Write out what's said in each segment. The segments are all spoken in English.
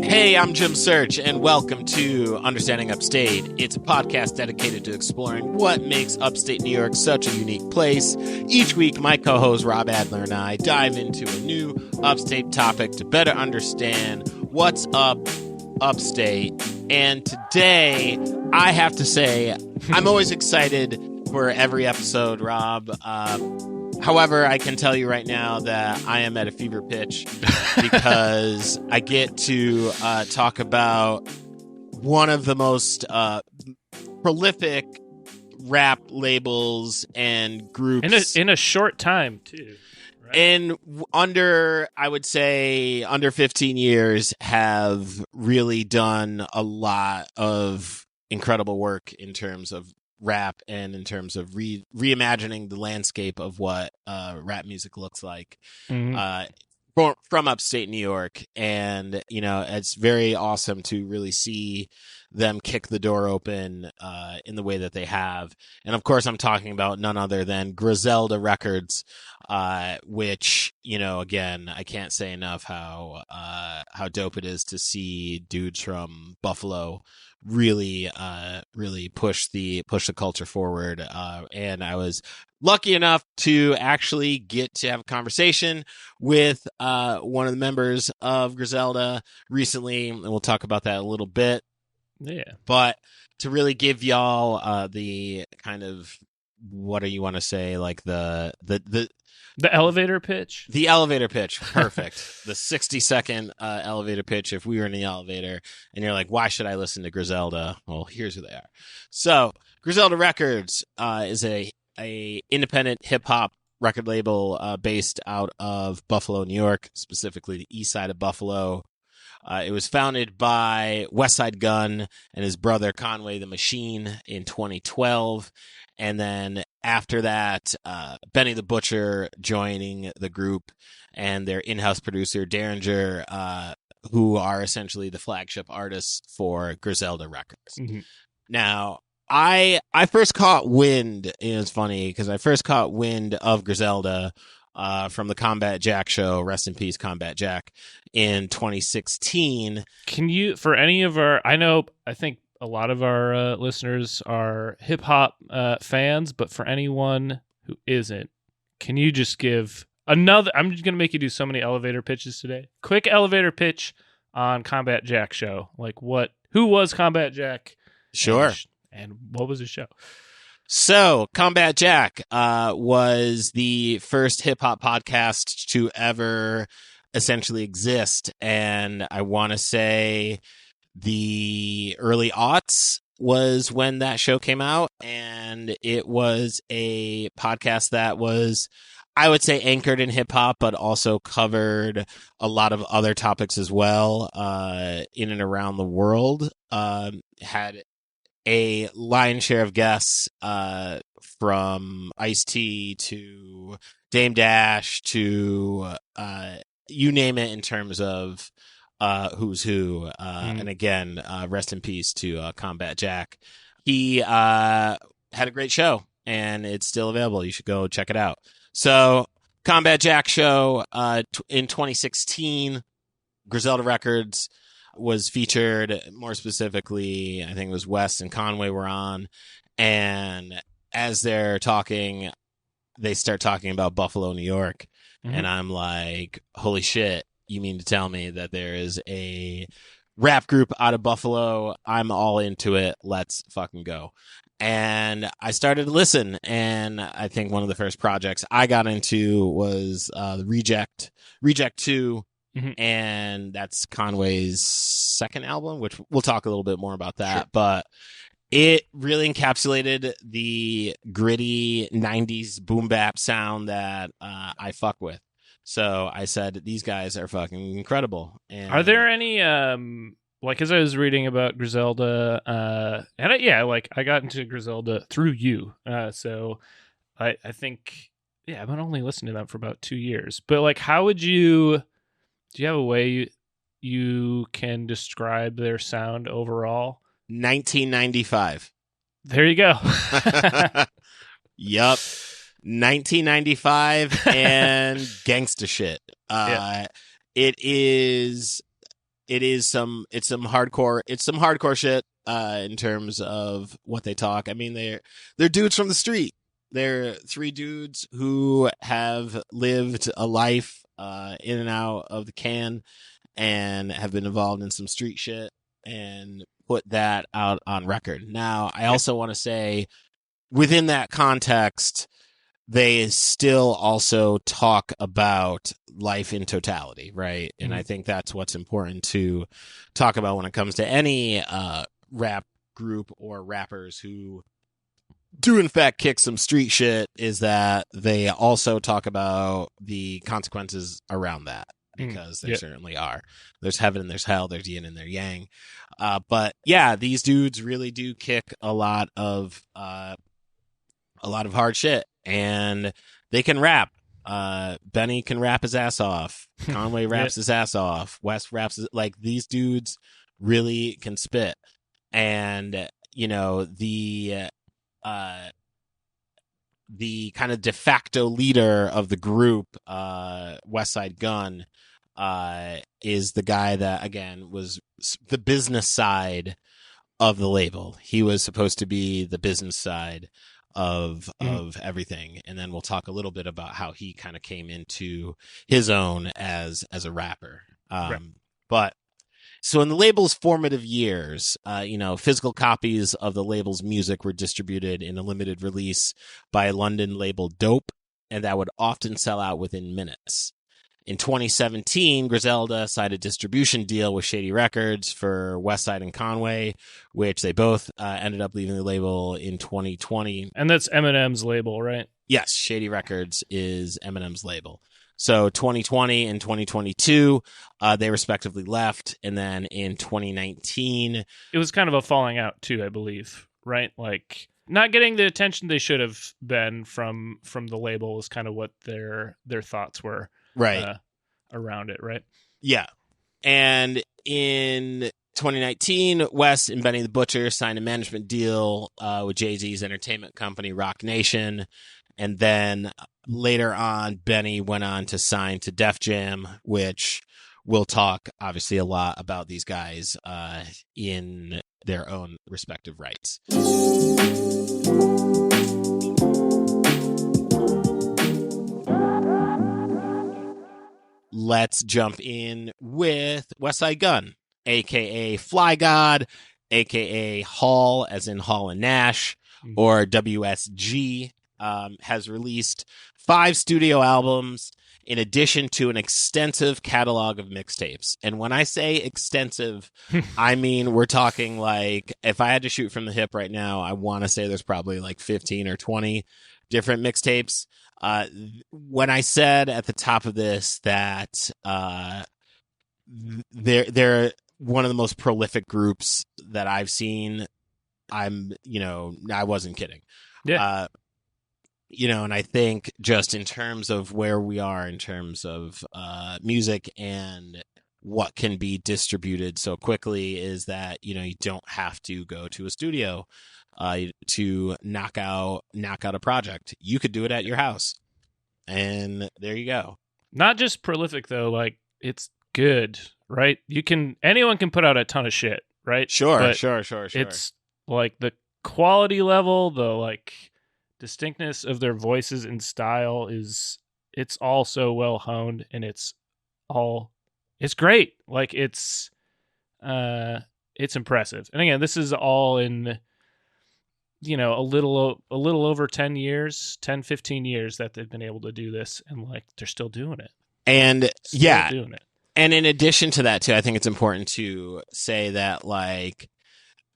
Hey, I'm Jim Search, and welcome to Understanding Upstate. It's a podcast dedicated to exploring what makes upstate New York such a unique place. Each week, my co-host Rob Adler and I dive into a new upstate topic to better understand what's up upstate. And today, I have to say, I'm always excited for every episode, Rob. However, I can tell you right now that I am at a fever pitch because I get to talk about one of the most prolific rap labels and groups in a short time too. Right? And I would say under 15 years have really done a lot of incredible work in terms of rap and in terms of reimagining the landscape of what rap music looks like from upstate New York. And, you know, it's very awesome to really see them kick the door open in the way that they have. And of course, I'm talking about none other than Griselda Records, which, you know, again, I can't say enough how dope it is to see dudes from Buffalo really push the culture forward. And I was lucky enough to actually get to have a conversation with one of the members of Griselda recently, and we'll talk about that a little bit. Yeah. But to really give y'all the kind of, what do you want to say, like the elevator pitch? The elevator pitch. Perfect. The 60-second elevator pitch. If we were in the elevator and you're like, why should I listen to Griselda? Well, here's who they are. So Griselda Records is a independent hip-hop record label based out of Buffalo, New York, specifically the east side of Buffalo. It was founded by Westside Gunn and his brother Conway The Machine in 2012. And then after that, Benny the Butcher joining the group and their in-house producer, Derringer, who are essentially the flagship artists for Griselda Records. Mm-hmm. Now, I first caught wind, it's funny, because I first caught wind of Griselda from the Combat Jack show, rest in peace, Combat Jack, in 2016. Can you, for any of I think a lot of our listeners are hip hop fans, but for anyone who isn't, can you just give another? I'm just going to make you do so many elevator pitches today. Quick elevator pitch on Combat Jack show. Like who was Combat Jack? Sure. And what was his show? So, Combat Jack was the first hip-hop podcast to ever essentially exist. And I want to say the early aughts was when that show came out. And it was a podcast that was, I would say, anchored in hip-hop, but also covered a lot of other topics as well in and around the world. Had a lion's share of guests from Ice-T to Dame Dash to you name it in terms of who's who. And again, rest in peace to Combat Jack. He had a great show, and it's still available. You should go check it out. So Combat Jack show in 2016, Griselda Records was featured. More specifically, I think it was West and Conway were on, and as they're talking, they start talking about Buffalo, New York, and I'm like, holy shit, you mean to tell me that there is a rap group out of Buffalo? I'm all into it. Let's fucking go. And I started to listen, and I think one of the first projects I got into was the Reject 2. And that's Conway's second album, which we'll talk a little bit more about that. Sure. But it really encapsulated the gritty 90s boom bap sound that I fuck with. So I said, these guys are fucking incredible. And are there any, like, as I was reading about Griselda, and I got into Griselda through you. So I think, I've been only listening to them for about 2 years. But, like, how would you... Do you have a way you can describe their sound overall? 1995. There you go. Yup. 1995 and gangsta shit. It is it's some hardcore shit in terms of what they talk. I mean, they're dudes from the street. They're three dudes who have lived a life in and out of the can and have been involved in some street shit and put that out on record. Now, I also want to say within that context, they still also talk about life in totality, right? And I think that's what's important to talk about when it comes to any rap group or rappers who do in fact kick some street shit, is that they also talk about the consequences around that, because there certainly are. There's heaven and there's hell, there's yin and there's yang. But yeah, these dudes really do kick a lot of hard shit, and they can rap. Benny can rap his ass off. Conway raps his ass off. Wes raps like, these dudes really can spit. And you know, the kind of de facto leader of the group, Westside Gunn, is the guy that, again, was the business side of the label. He was supposed to be the business side of everything, and then we'll talk a little bit about how he kind of came into his own as a rapper. But so in the label's formative years, physical copies of the label's music were distributed in a limited release by a London label, Dope, and that would often sell out within minutes. In 2017, Griselda signed a distribution deal with Shady Records for Westside and Conway, which they both ended up leaving the label in 2020. And that's Eminem's label, right? Yes, Shady Records is Eminem's label. So 2020 and 2022, they respectively left. And then in 2019... It was kind of a falling out, too, I believe, right? Like, not getting the attention they should have been from the label was kind of what their thoughts were. Right. Around it, right? Yeah. And in 2019, Wes and Benny the Butcher signed a management deal with Jay-Z's entertainment company, Rock Nation. And then later on, Benny went on to sign to Def Jam, which we'll talk, obviously, a lot about these guys in their own respective rights. Let's jump in with Westside Gunn, a.k.a. Fly God, a.k.a. Hall, as in Hall and Nash, or WSG, has released 5 studio albums in addition to an extensive catalog of mixtapes. And when I say extensive, I mean we're talking like, if I had to shoot from the hip right now, I want to say there's probably like 15 or 20 different mixtapes. When I said at the top of this that they're one of the most prolific groups that I've seen, I wasn't kidding. Yeah. And I think just in terms of where we are in terms of music and what can be distributed so quickly, is that, you don't have to go to a studio to knock out a project. You could do it at your house, and there you go. Not just prolific though, like, it's good, right? Anyone can put out a ton of shit, right? Sure. It's like the quality level, the like distinctness of their voices and style it's all so well honed, and it's great. Like, it's impressive. And again, this is all in a little over 10 years, 10, 15 years that they've been able to do this, and like, they're still doing it. And doing it. And in addition to that too, I think it's important to say that like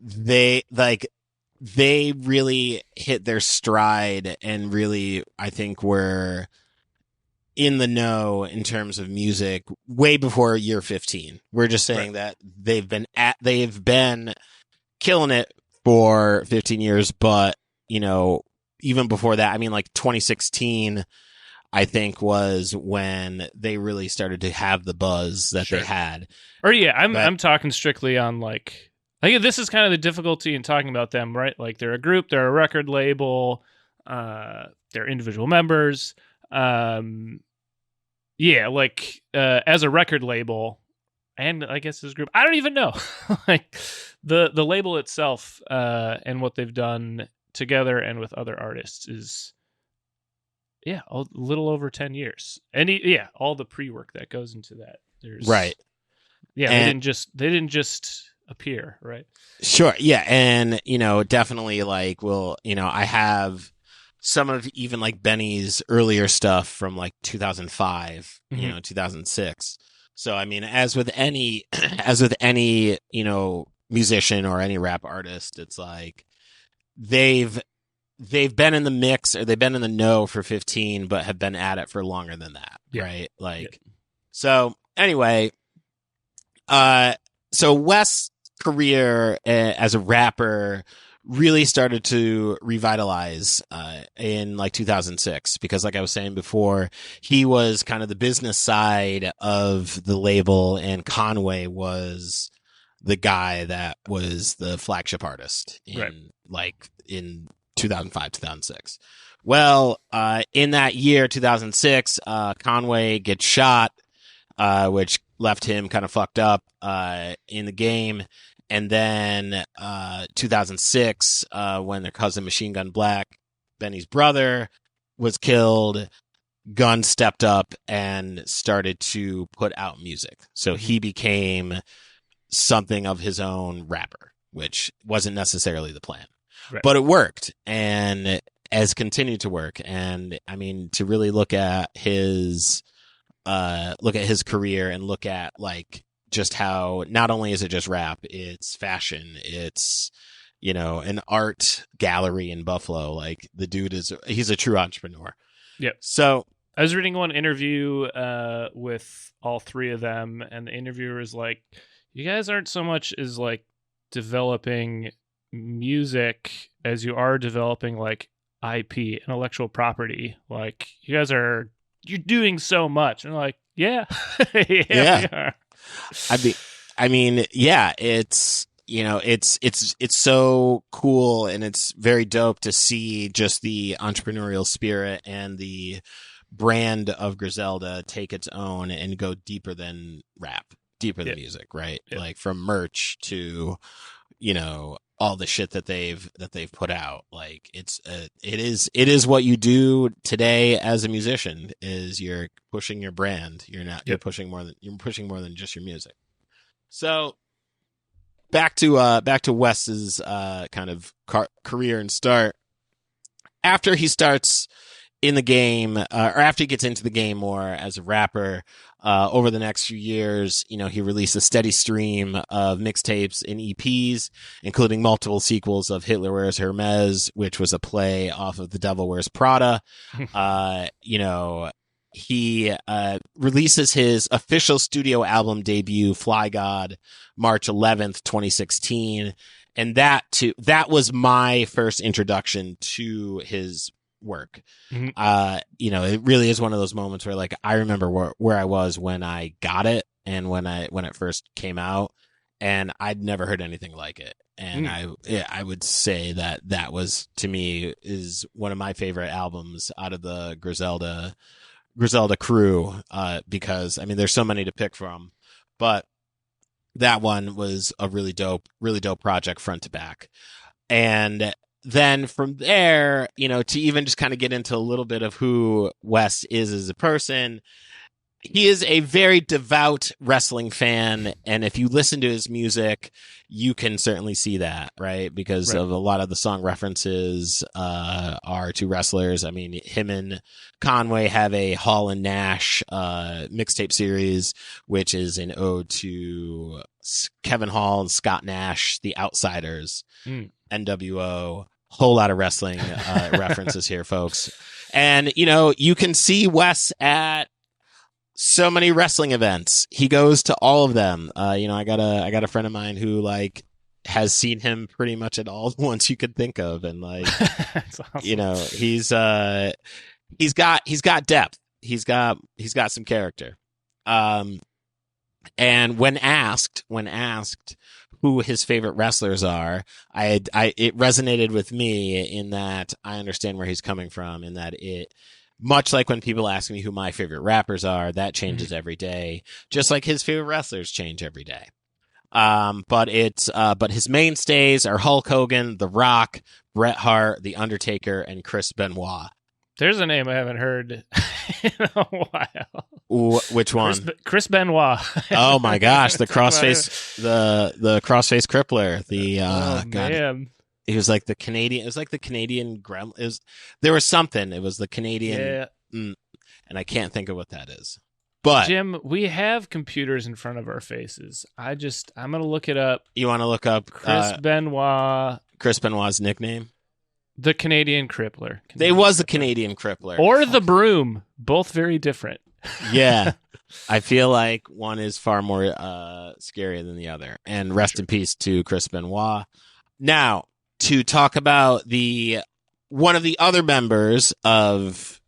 they really hit their stride, and really, I think, were in the know in terms of music way before year 15. We're just saying that they've been killing it for 15 years, but even before that, I mean, like 2016, I think, was when they really started to have the buzz that they had. Or I'm talking strictly on like this is kind of the difficulty in talking about them, right? Like, they're a group, they're a record label, they're individual members. As a record label, and I guess his group. I don't even know. Like the label itself and what they've done together and with other artists is a little over 10 years. And all the pre-work that goes into that. There's right. Yeah, And they didn't just appear, right? sure. Yeah. And, definitely like, I have some of even like Benny's earlier stuff from like 2005, 2006. So, I mean, as with any, musician or any rap artist, it's like they've been in the mix or they've been in the know for 15, but have been at it for longer than that. Yeah. Right. Like, so anyway, so Wes' career as a rapper really started to revitalize in like 2006 because, like I was saying before, he was kind of the business side of the label, and Conway was the guy that was the flagship artist in 2005, 2006. Well, in that year, 2006, Conway gets shot, which left him kind of fucked up in the game. And then 2006, when their cousin Machine Gun Black, Benny's brother, was killed, Gunn stepped up and started to put out music. So he became something of his own rapper, which wasn't necessarily the plan. Right. But it worked and has continued to work. And I mean, to really look at his career and look at like just how not only is it just rap, it's fashion, it's an art gallery in Buffalo. Like the dude he's a true entrepreneur. Yep. So I was reading one interview with all three of them, and the interviewer is like, you guys aren't so much as like developing music as you are developing like IP, intellectual property. Like you're doing so much. And I'm like, yeah. yeah. We are. I mean, yeah, it's it's so cool, and it's very dope to see just the entrepreneurial spirit and the brand of Griselda take its own and go deeper than rap, deeper than music, right? Like from merch to all the shit that they've put out. Like it is what you do today as a musician is you're pushing your brand. You're pushing more than just your music. So back to Wes's kind of career and start. After he starts in the game, or after he gets into the game more as a rapper, over the next few years, he released a steady stream of mixtapes and EPs, including multiple sequels of Hitler Wears Hermes, which was a play off of The Devil Wears Prada. He releases his official studio album debut, Fly God, March 11th, 2016. And that was my first introduction to his work. Mm-hmm. It really is one of those moments where like I remember where I was when I got it and when it first came out, and I'd never heard anything like it. And I would say that was, to me, is one of my favorite albums out of the Griselda crew, because I mean there's so many to pick from, but that one was a really dope project front to back. And then from there, to even just kind of get into a little bit of who Wes is as a person, he is a very devout wrestling fan. And if you listen to his music, you can certainly see that, right? Because of a lot of the song references are to wrestlers. I mean, him and Conway have a Hall and Nash mixtape series, which is an ode to Kevin Hall and Scott Nash, the Outsiders, NWO. Whole lot of wrestling references here, folks. And, you can see Wes at so many wrestling events. He goes to all of them. I got a friend of mine who like has seen him pretty much at all the ones you could think of. And like, that's awesome. He's got depth. He's got some character. And when asked who his favorite wrestlers are, it resonated with me in that I understand where he's coming from, in that it much like when people ask me who my favorite rappers are, that changes every day, just like his favorite wrestlers change every day. But his mainstays are Hulk Hogan, The Rock, Bret Hart, The Undertaker, and Chris Benoit. There's a name I haven't heard in a while. Which one? Chris Benoit. Oh my gosh, the crossface, the crossface crippler. Man. He was like the Canadian. It was like the Canadian gremlin. There was something. It was the Canadian, and I can't think of what that is. But Jim, we have computers in front of our faces. I'm gonna look it up. You want to look up Chris Benoit? Chris Benoit's nickname. The Canadian Crippler. It was the Canadian Crippler. Or the Broom. Both very different. Yeah. I feel like one is far more scarier than the other. And rest in peace to Chris Benoit. Now, to talk about one of the other members of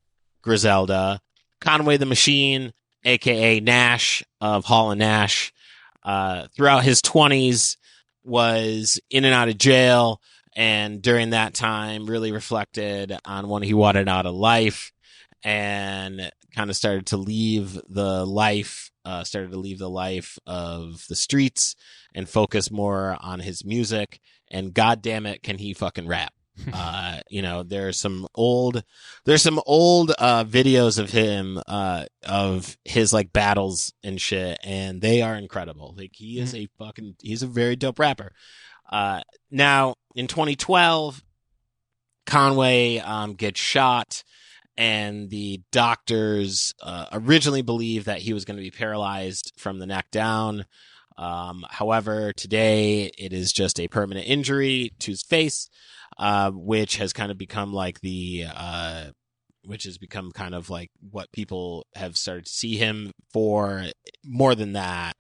Griselda, Conway the Machine, a.k.a. Nash of Hall and Nash, throughout his 20s, was in and out of jail. And during that time, really reflected on when he wanted out of life and kind of started to leave the life of the streets and focus more on his music. And God damn it, can he fucking rap? There's some old videos of him, of his like battles and shit, and they are incredible. Like he is he's a very dope rapper. Now in 2012, Conway gets shot, and the doctors originally believed that he was going to be paralyzed from the neck down. However, today it is just a permanent injury to his face, which has kind of become like kind of like what people have started to see him for. More than that,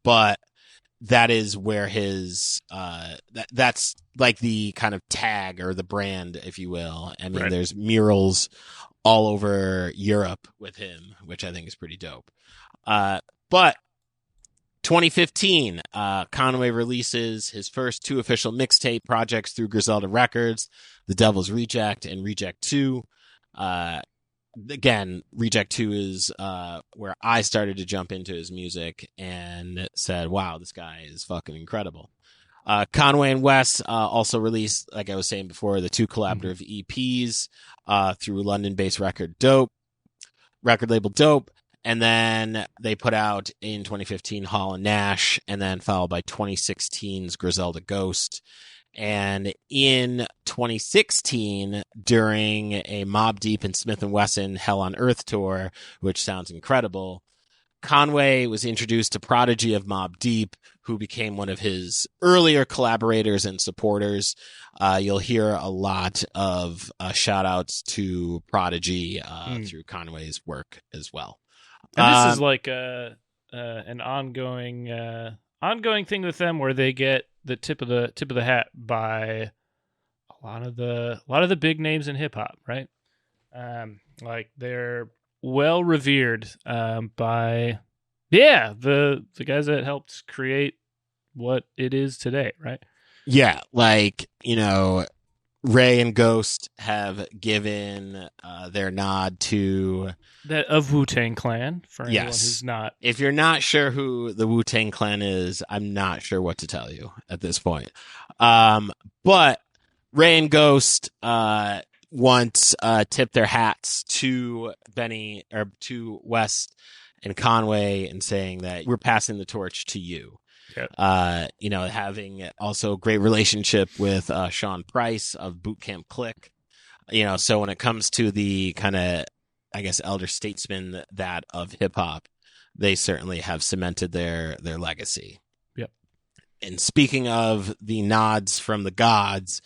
but that is where his that's like the kind of tag or the brand, if you will. I mean, There's murals all over Europe with him, which I think is pretty dope. But 2015, Conway releases his first 2 official mixtape projects through Griselda Records, The Devil's Reject and Reject 2. Again, Reject 2 is where I started to jump into his music and said, wow, this guy is fucking incredible. Conway and Wes also released, like I was saying before, the 2 collaborative EPs through London-based record label Dope. And then they put out in 2015 Hall and Nash, and then followed by 2016's Griselda Ghost. And in 2016, during a Mobb Deep and Smith & Wesson Hell on Earth tour, which sounds incredible, Conway was introduced to Prodigy of Mobb Deep, who became one of his earlier collaborators and supporters. You'll hear a lot of shout-outs to Prodigy through Conway's work as well. And this is like an ongoing thing with them, where they get the tip of the hat by a lot of the big names in hip hop, right? Like they're well revered by the guys that helped create what it is today, right? Yeah, like, Ray and Ghost have given their nod to that of Wu-Tang Clan, for anyone who's not. If you're not sure who the Wu-Tang Clan is, I'm not sure what to tell you at this point. But Ray and Ghost once tipped their hats to to West and Conway and saying that we're passing the torch to you. Yep. Having also a great relationship with Sean Price of Boot Camp Click. So when it comes to the kind of, I guess, elder statesmen that of hip hop, they certainly have cemented their legacy. Yep. And speaking of the nods from the gods,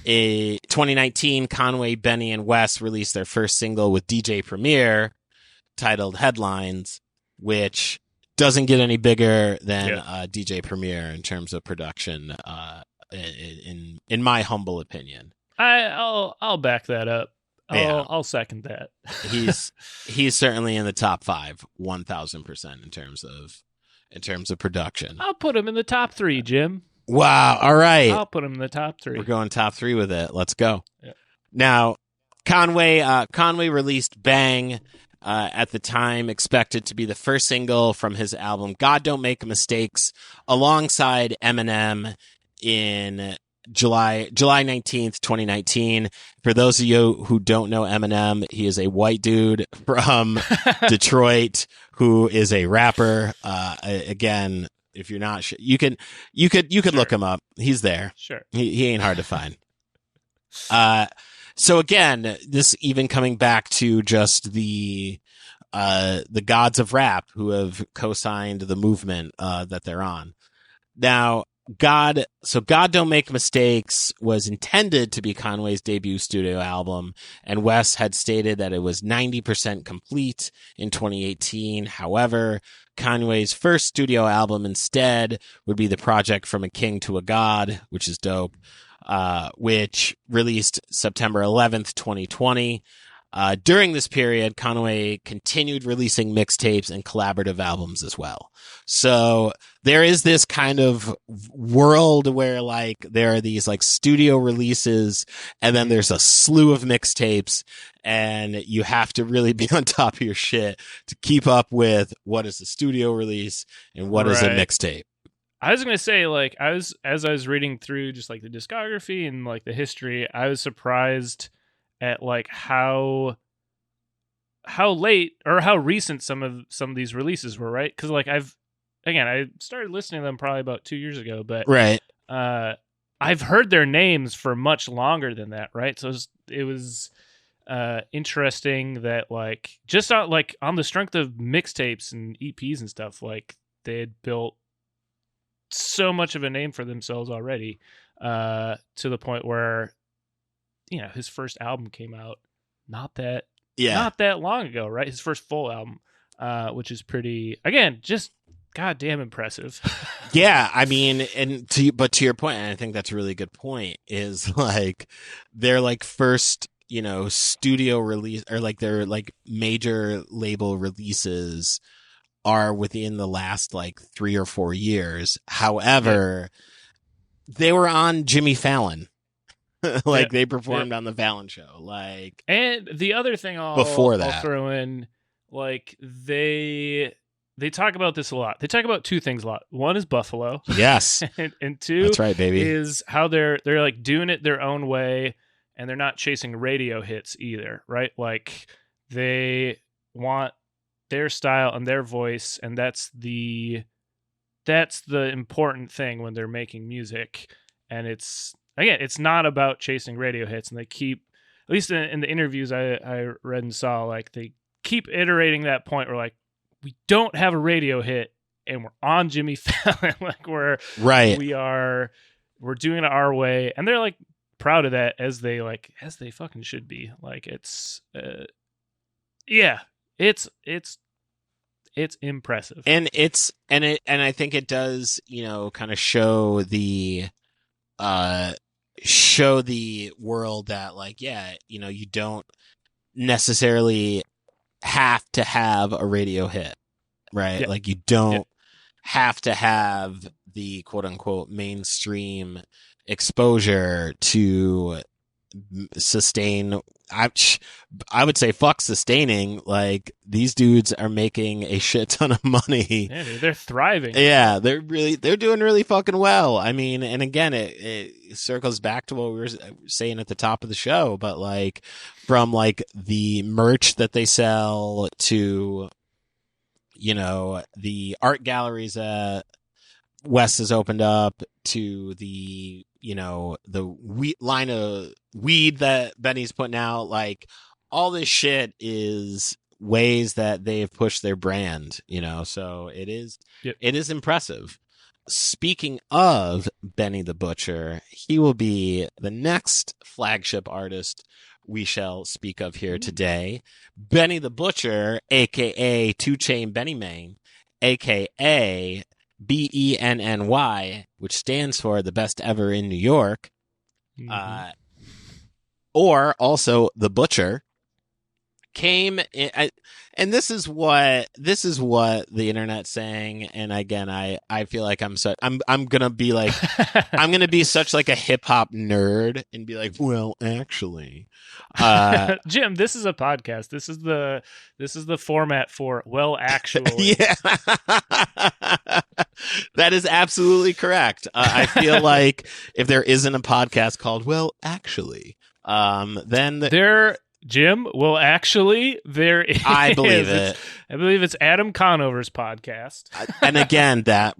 in 2019, Conway, Benny, and Wes released their first single with DJ Premier titled Headlines, which doesn't get any bigger than DJ Premier in terms of production, in my humble opinion. I'll back that up. I'll second that. he's certainly in the top 5, 1,000% in terms of production. I'll put him in the top 3, Jim. Wow! All right, I'll put him in the top 3. We're going top 3 with it. Let's go. Yeah. Now, Conway released Bang, at the time expected to be the first single from his album God Don't Make Mistakes, alongside Eminem in July 19th, 2019. For those of you who don't know Eminem, he is a white dude from Detroit who is a rapper. Again, if you're not sure, you could Sure. look him up. He's there. Sure. He ain't hard to find. So again, this even coming back to just the gods of rap who have co-signed the movement that they're on. Now, God Don't Make Mistakes was intended to be Conway's debut studio album, and Wes had stated that it was 90% complete in 2018. However, Conway's first studio album instead would be The Project From a King to a God, which is dope, which released September 11th, 2020. During this period, Conway continued releasing mixtapes and collaborative albums as well. So there is this kind of world where like there are these like studio releases and then there's a slew of mixtapes, and you have to really be on top of your shit to keep up with what is a studio release and what is a mixtape. I was gonna say, like, as I was reading through just like the discography and like the history, I was surprised at like how late or how recent some of these releases were, right? Because like I started listening to them probably about 2 years ago, but right, I've heard their names for much longer than that, right? So it was interesting that like just on the strength of mixtapes and EPs and stuff, like they had built so much of a name for themselves already, to the point where, you know, his first album came out not that long ago, right? His first full album, which is pretty, again, just goddamn impressive. Yeah, I mean, but to your point, and I think that's a really good point, is like their like first, you know, studio release or like their like major label releases are within the last like 3 or 4 years. However, they were on Jimmy Fallon. Like they performed on the Fallon show. Like, and the other thing I'll throw in, like they talk about this a lot. They talk about two things a lot. One is Buffalo. Yes. and two, that's right, baby, is how they're like doing it their own way, and they're not chasing radio hits either, right? Like they want their style and their voice, and that's the important thing when they're making music. And it's not about chasing radio hits, and they keep, at least in the interviews I read and saw, like they keep iterating that point where like we don't have a radio hit and we're on Jimmy Fallon, like we're doing it our way, and they're like proud of that, as they fucking should be. Like it's it's impressive, and I think it does, you know, kind of show the world that like, yeah, you know, you don't necessarily have to have a radio hit, right? Yeah. Like you don't have to have the quote unquote mainstream exposure to sustain. I would say fuck sustaining. Like these dudes are making a shit ton of money. Yeah, they're thriving. Yeah, they're doing really fucking well. I mean, and again, it circles back to what we were saying at the top of the show, but like from like the merch that they sell to, you know, the art galleries that Wes has opened up, to the, you know, the line of weed that Benny's putting out, like all this shit is ways that they've pushed their brand, you know, so it is impressive. Speaking of Benny the Butcher, he will be the next flagship artist we shall speak of here today. Benny the Butcher, aka 2 Chainz Benny Main, aka BENNY, which stands for the best ever in New York, or also the Butcher, came in, and this is what the internet's saying. And again, I feel like I'm gonna be like I'm gonna be such like a hip hop nerd and be like, well, actually, Jim, this is a podcast. This is the format for well, actually. yeah, that is absolutely correct. I feel like if there isn't a podcast called well, actually, then Jim, well, actually, there is. I believe it. I believe it's Adam Conover's podcast. And again, that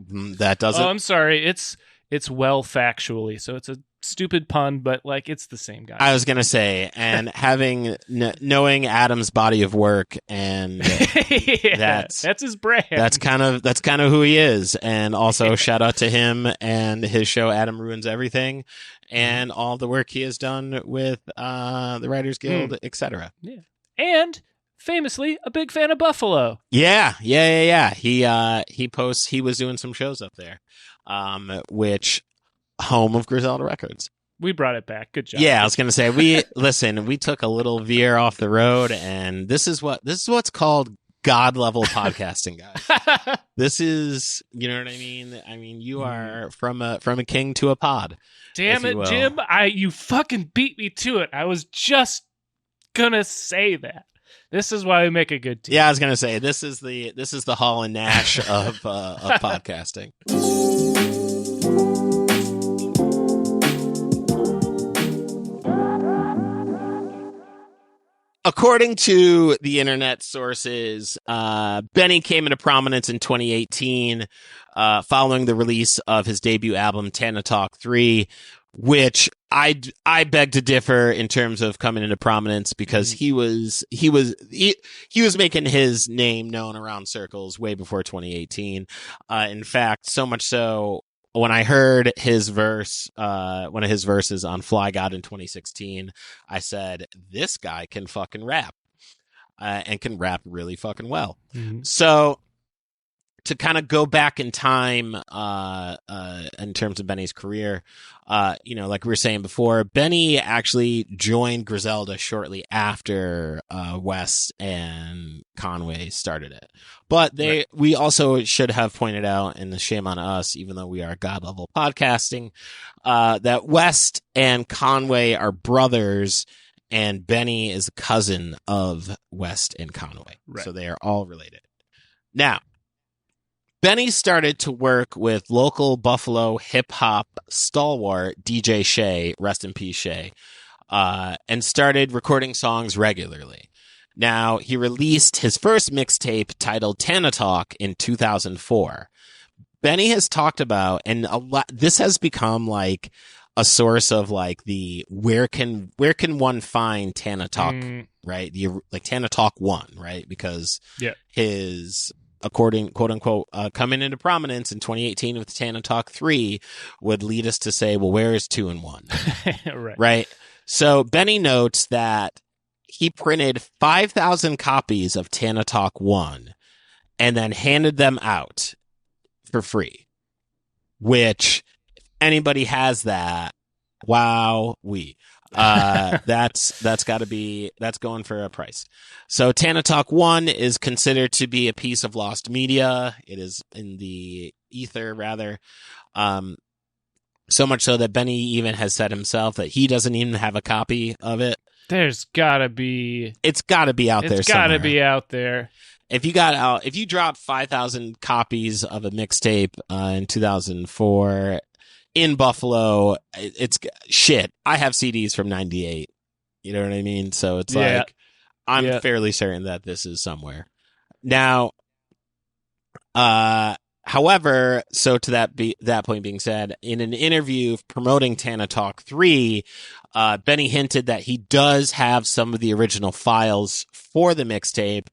doesn't. Oh, I'm sorry. It's well factually, so it's a stupid pun, but like it's the same guy. I was gonna say, and knowing Adam's body of work, and that's his brand. That's kind of who he is. And also shout out to him and his show Adam Ruins Everything, and all the work he has done with the Writers Guild, etc. Yeah, and famously a big fan of Buffalo. Yeah. He posts. He was doing some shows up there, which home of Griselda Records. We brought it back. Good job. Yeah, I was gonna say we took a little veer off the road, and this is what's called God level podcasting, guys. This is, you know what I mean? I mean, you are from a king to a pod. Damn it, Jim! You fucking beat me to it. I was just gonna say that. This is why we make a good team. Yeah, I was gonna say this is the Hall and Nash of podcasting. According to the internet sources, Benny came into prominence in 2018 following the release of his debut album, Tana Talk 3, which I beg to differ in terms of coming into prominence, because he was making his name known around circles way before 2018. In fact, so much so, when I heard his verse, one of his verses on Fly God in 2016, I said, this guy can fucking rap, and can rap really fucking well. Mm-hmm. So to kind of go back in time, in terms of Benny's career, like we were saying before, Benny actually joined Griselda shortly after West and Conway started it. But we also should have pointed out, and the shame on us, even though we are God level podcasting, that West and Conway are brothers, and Benny is a cousin of West and Conway. Right. So they are all related. Now, Benny started to work with local Buffalo hip-hop stalwart DJ Shay, rest in peace Shay, and started recording songs regularly. Now, he released his first mixtape titled Tana Talk in 2004. Benny has talked about, and this has become like a source of like the where can one find Tana Talk, right? Like Tana Talk 1, right? Because his, according, quote unquote, coming into prominence in 2018 with Tana Talk 3 would lead us to say, well, where is 2 and 1? Right. So Benny notes that he printed 5,000 copies of Tana Talk 1 and then handed them out for free, which, if anybody has that, wow, that's going for a price. So Tana Talk 1 is considered to be a piece of lost media. It is in the ether, rather. So much so that Benny even has said himself that he doesn't even have a copy of it. It's gotta be out there. It's gotta be out there. If you dropped 5,000 copies of a mixtape in 2004 in Buffalo, it's shit. I have CDs from 98. You know what I mean? So it's like, I'm fairly certain that this is somewhere. Now, however, so to that point being said, in an interview promoting Tana Talk 3, Benny hinted that he does have some of the original files for the mixtape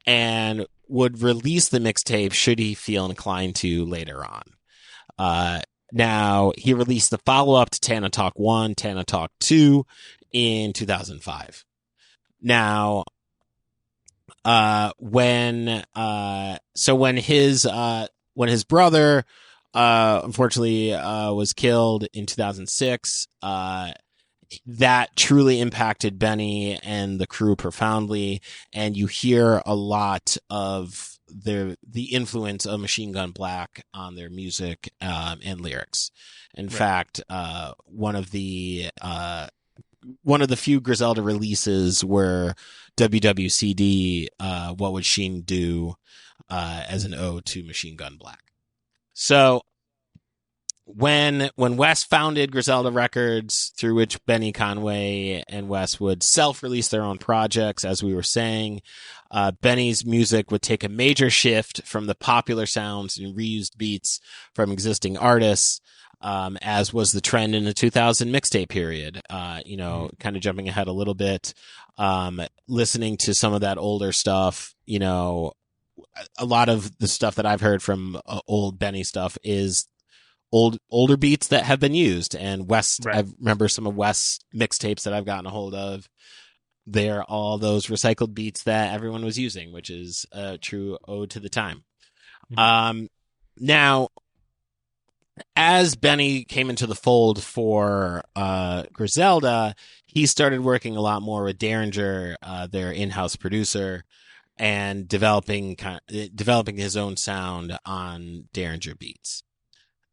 and would release the mixtape should he feel inclined to later on. Now, he released the follow-up to Tana Talk 1, Tana Talk 2 in 2005. Now, when his brother unfortunately was killed in 2006, that truly impacted Benny and the crew profoundly. And you hear a lot of the influence of Machine Gun Black on their music and lyrics. In fact, one of the few Griselda releases were WWCD, What Would Sheen Do, as an ode to Machine Gun Black. So when Wes founded Griselda Records, through which Benny, Conway, and Wes would self-release their own projects, as we were saying, Benny's music would take a major shift from the popular sounds and reused beats from existing artists, as was the trend in the 2000 mixtape period. Kind of jumping ahead a little bit, listening to some of that older stuff, a lot of the stuff that I've heard from old Benny stuff is older beats that have been used. And Wes, right. I remember some of Wes mixtapes that I've gotten a hold of. They're all those recycled beats that everyone was using, which is a true ode to the time. Mm-hmm. Now, as Benny came into the fold for Griselda, he started working a lot more with Derringer, their in-house producer, and developing his own sound on Derringer beats.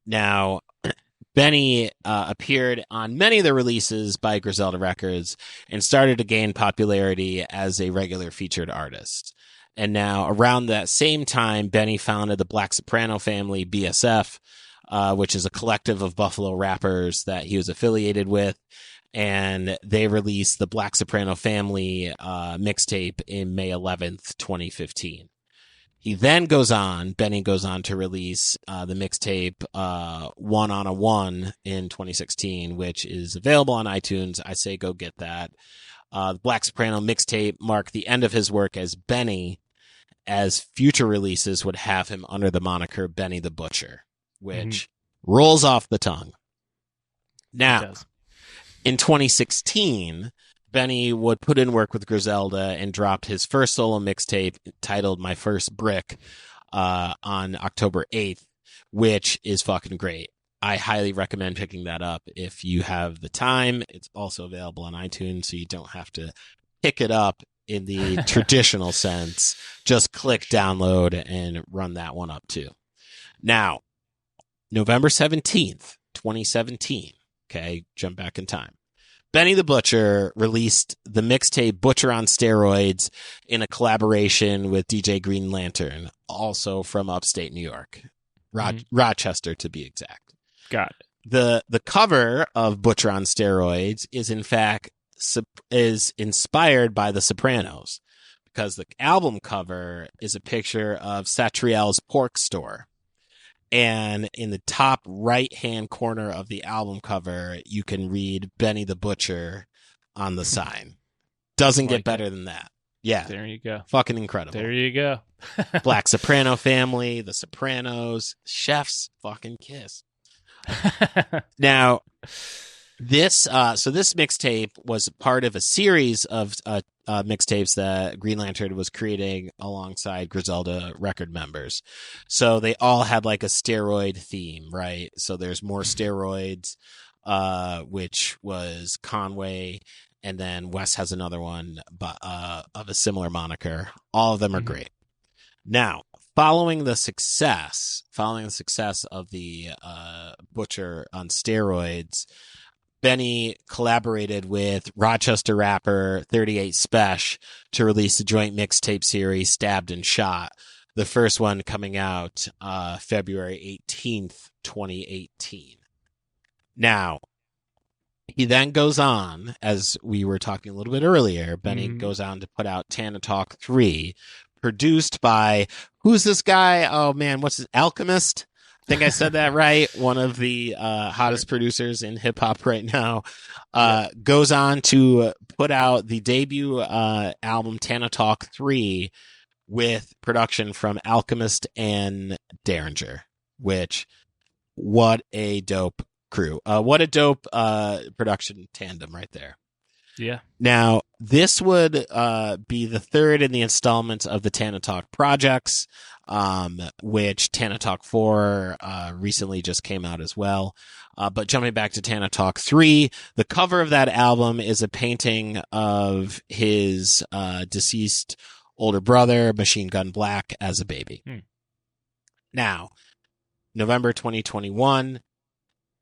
Now, Benny appeared on many of the releases by Griselda Records and started to gain popularity as a regular featured artist. And now, around that same time, Benny founded the Black Soprano Family, BSF, which is a collective of Buffalo rappers that he was affiliated with. And they released the Black Soprano Family mixtape in May 11th, 2015. Benny goes on to release the mixtape One on a One in 2016, which is available on iTunes. I say go get that. The Black Soprano mixtape marked the end of his work as Benny, as future releases would have him under the moniker Benny the Butcher, which rolls off the tongue. Now, in 2016, Benny would put in work with Griselda and dropped his first solo mixtape titled My First Brick on October 8th, which is fucking great. I highly recommend picking that up if you have the time. It's also available on iTunes, so you don't have to pick it up in the traditional sense. Just click download and run that one up too. Now, November 17th, 2017. Okay, jump back in time. Benny the Butcher released the mixtape Butcher on Steroids in a collaboration with DJ Green Lantern, also from upstate New York, Rochester to be exact. Got it. The cover of Butcher on Steroids is in fact is inspired by The Sopranos, because the album cover is a picture of Satriel's pork store. And in the top right-hand corner of the album cover, you can read Benny the Butcher on the sign. Doesn't get better than that. Yeah. There you go. Fucking incredible. There you go. Black Soprano Family, The Sopranos, Chef's fucking kiss. Now, this mixtape was part of a series of mixtapes that Green Lantern was creating alongside Griselda record members. So they all had like a steroid theme, right? So there's More Steroids, which was Conway, and then Wes has another one of a similar moniker. All of them are great. Now, following the success of the Butcher on Steroids, Benny collaborated with Rochester rapper 38 Spesh to release the joint mixtape series Stabbed and Shot, the first one coming out February 18th, 2018. Now, he then goes on, as we were talking a little bit earlier, Benny goes on to put out Tana Talk 3, produced by, who's this guy? Oh man, what's his, Alchemist? I think I said that right. One of the hottest producers in hip hop right now, goes on to put out the debut album Tana Talk 3 with production from Alchemist and Derringer, which, what a dope crew. What a dope production tandem right there. Yeah. Now, this would be the third in the installments of the Tana Talk projects, which Tana Talk 4 recently just came out as well. But jumping back to Tana Talk 3, the cover of that album is a painting of his deceased older brother, Machine Gun Black, as a baby. Now, November 2021,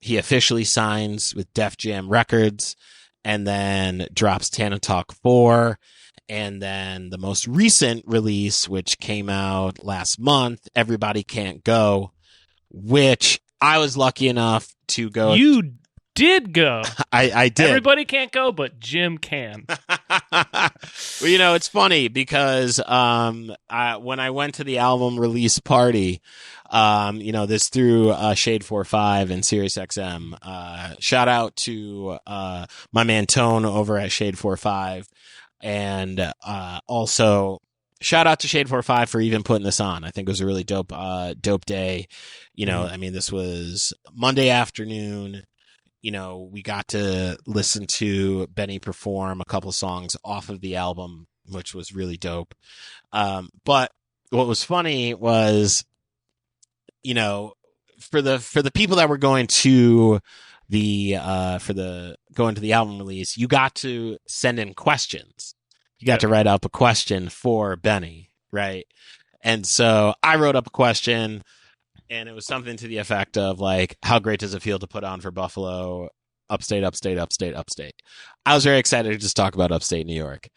he officially signs with Def Jam Records, and then drops Tana Talk 4. And then the most recent release, which came out last month, Everybody Can't Go, which I was lucky enough to go. You did go. I did. Everybody can't go, but Jim can. Well, it's funny because when I went to the album release party, this through Shade 45 and Sirius XM. Shout out to my man Tone over at Shade 45, and also shout out to Shade 45 for even putting this on. I think it was a really dope day. This was Monday afternoon. We got to listen to Benny perform a couple songs off of the album, which was really dope. But what was funny was, for the people that were going to the album release, you got to send in questions. You got to write up a question for Benny, right? And so I wrote up a question. And it was something to the effect of, like, how great does it feel to put on for Buffalo, Upstate, Upstate, Upstate, Upstate? I was very excited to just talk about Upstate New York.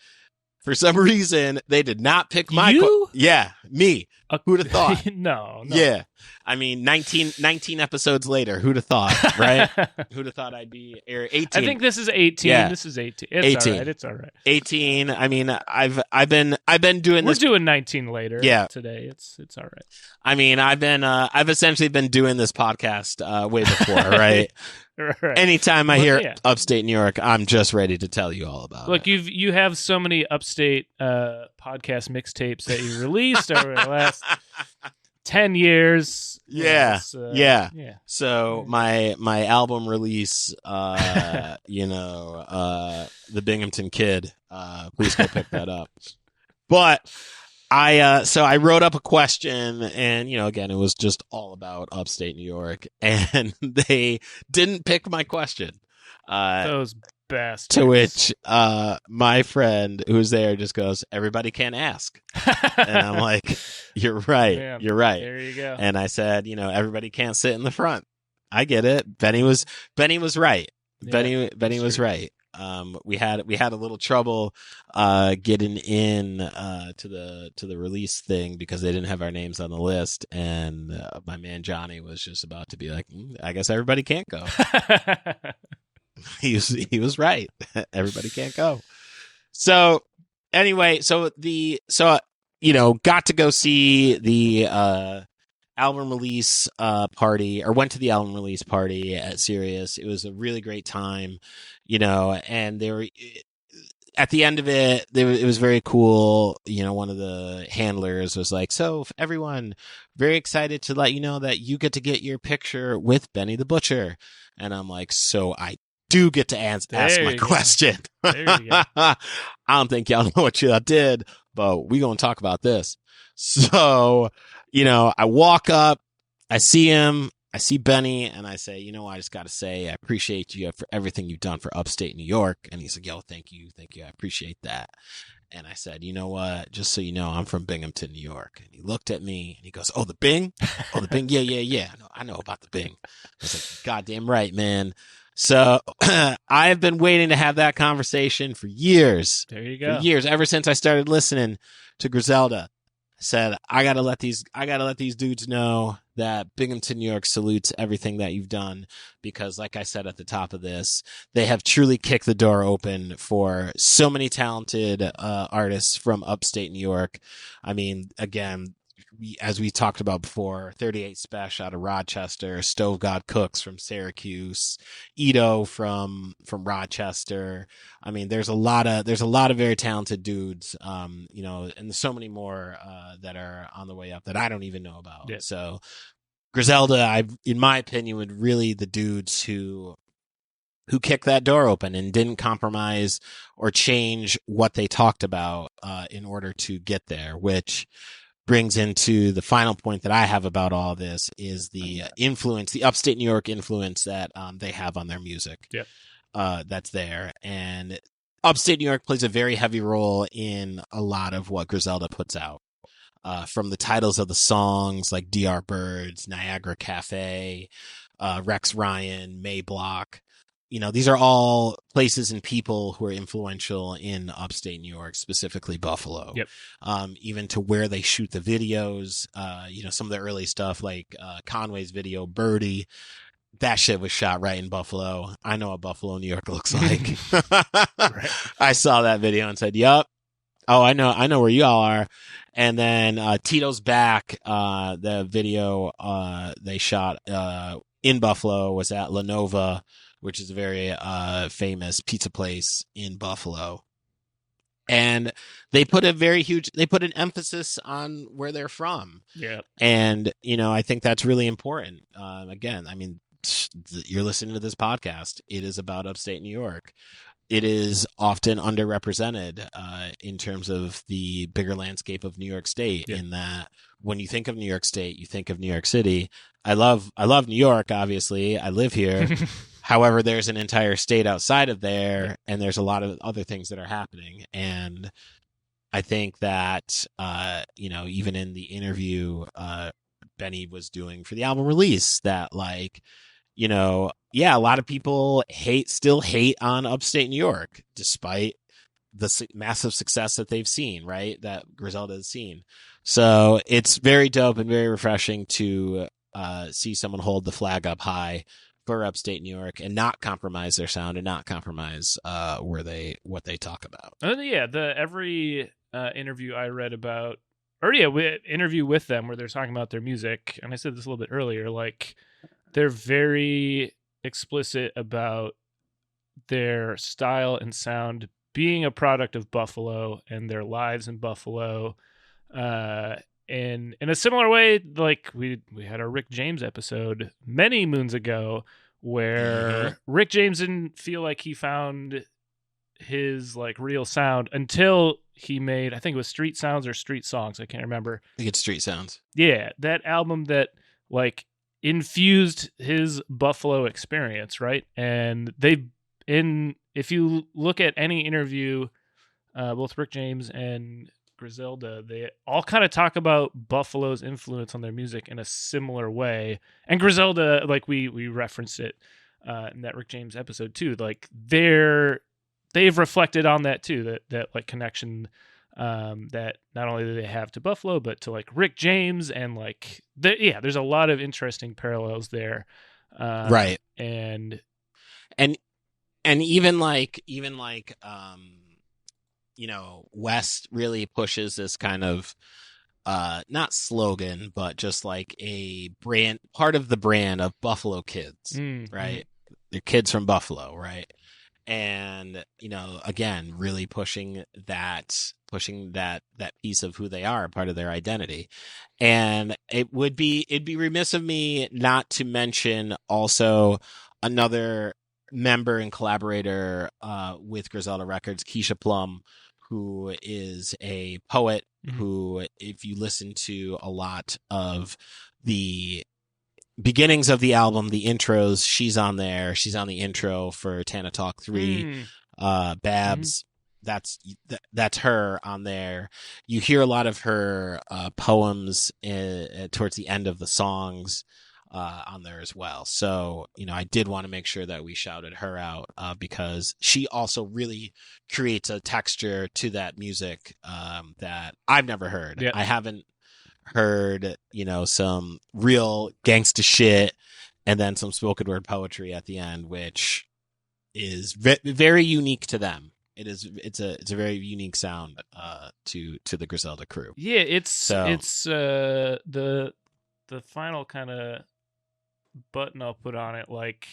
For some reason, they did not pick my... Yeah, me. Who'd have thought? No. Yeah. I mean, 19 episodes later, who'd have thought, right? Who'd have thought I'd be 18? I think this is 18. Yeah. This is 18. It's 18. All right. It's all right. 18. I mean, I've been doing this. We're doing 19 later. Yeah. Today. It's all right. I mean, I've essentially been doing this podcast way before, right? Right. Anytime I hear Upstate New York, I'm just ready to tell you all about it. Look, you have so many Upstate podcast mixtapes that you released over the last 10 years. Yeah. So my album release, The Binghamton Kid, please go pick that up. But I wrote up a question, and again, it was just all about Upstate New York, and they didn't pick my question. Those bastards. To which my friend who's there just goes, "Everybody can't ask," and I'm like, "You're right, Man, you're right." There you go. And I said, everybody can't sit in the front. I get it. Benny was right. Yeah, Benny was right. We had a little trouble getting in to the release thing because they didn't have our names on the list, and my man Johnny was just about to be like, I guess everybody can't go. He was right. Everybody can't go. So anyway, got to go see the album release party, or went to the album release party at Sirius. It was a really great time, and they were at the end of it. It was very cool. One of the handlers was like, "So everyone, very excited to let you know that you get to get your picture with Benny the Butcher." And I'm like, "So I do get to ask my question." There you go. I don't think y'all know what you did, but we gonna talk about this. So, I walk up, I see him, I see Benny, and I say, I just got to say, I appreciate you for everything you've done for Upstate New York. And he's like, "Yo, thank you. I appreciate that." And I said, "You know what? Just so you know, I'm from Binghamton, New York." And he looked at me and he goes, "Oh, the Bing? Oh, the Bing? Yeah. I know about the Bing." I was like, "Goddamn right, man." So I've been waiting to have that conversation for years. There you go. For years, ever since I started listening to Griselda. Said, I gotta let these dudes know that Binghamton, New York salutes everything that you've done, because like I said at the top of this, they have truly kicked the door open for so many talented artists from Upstate New York. I mean, again, as we talked about before, 38 Special out of Rochester, Stove God Cooks from Syracuse, Ito from Rochester. I mean, there's a lot of very talented dudes, and there's so many more that are on the way up that I don't even know about. Yeah. So Griselda, in my opinion, would really the dudes who who kicked that door open and didn't compromise or change what they talked about in order to get there, which brings into the final point that I have about all this is the influence, the upstate New York influence that they have on their music. Yep. That's there. And upstate New York plays a very heavy role in a lot of what Griselda puts out. From the titles of the songs like DR Birds, Niagara Cafe, Rex Ryan, May Block. These are all places and people who are influential in upstate New York, specifically Buffalo. Yep. Even to where they shoot the videos, some of the early stuff like Conway's video, Birdie, that shit was shot right in Buffalo. I know what Buffalo, New York looks like. Right. I saw that video and said, yup. Oh, I know where you all are. And then Tito's Back, the video they shot in Buffalo was at La Nova, which is a very famous pizza place in Buffalo. And they put an emphasis on where they're from. Yeah. And, I think that's really important. Again, I mean, you're listening to this podcast. It is about upstate New York. It is often underrepresented in terms of the bigger landscape of New York State. Yeah. In that, when you think of New York State, you think of New York City. I love New York. Obviously, I live here. However, there's an entire state outside of there, and there's a lot of other things that are happening. And I think that even in the interview Benny was doing for the album release, that a lot of people still hate on upstate New York, despite the massive success that they've seen, right? That Griselda has seen. So it's very dope and very refreshing to see someone hold the flag up high for upstate New York and not compromise their sound and not compromise what they talk about. Every interview I read about, interview with them where they're talking about their music, and I said this a little bit earlier, like, they're very explicit about their style and sound being a product of Buffalo and their lives in Buffalo. And in a similar way, like we had our Rick James episode many moons ago where Rick James didn't feel like he found his like real sound until he made, I think it was Street Sounds or Street Songs. I can't remember. I think it's Street Sounds. Yeah. That album that like infused his Buffalo experience, right? And if you look at any interview, both Rick James and Griselda, they all kind of talk about Buffalo's influence on their music in a similar way. And Griselda, like we referenced it in that Rick James episode too, like they've reflected on that too, that like connection that not only do they have to Buffalo, but to like Rick James, and like there's a lot of interesting parallels there, right? And even like West really pushes this kind of not slogan, but just like a brand, part of the brand of Buffalo kids, right? They're kids from Buffalo, right? And again, really pushing that piece of who they are, part of their identity. And it'd be remiss of me not to mention also another member and collaborator with Griselda Records, Keisha Plum, who is a poet who, if you listen to a lot of the beginnings of the album, the intros, she's on there. She's on the intro for Tana Talk 3. Babs, that's her on there. You hear a lot of her poems towards the end of the songs on there as well. So, I did want to make sure that we shouted her out because she also really creates a texture to that music that I've never heard. Yep. I haven't heard, some real gangsta shit and then some spoken word poetry at the end, which is very unique to them. It's a very unique sound to the Griselda crew. Yeah, it's the final kind of button I'll put on it, like,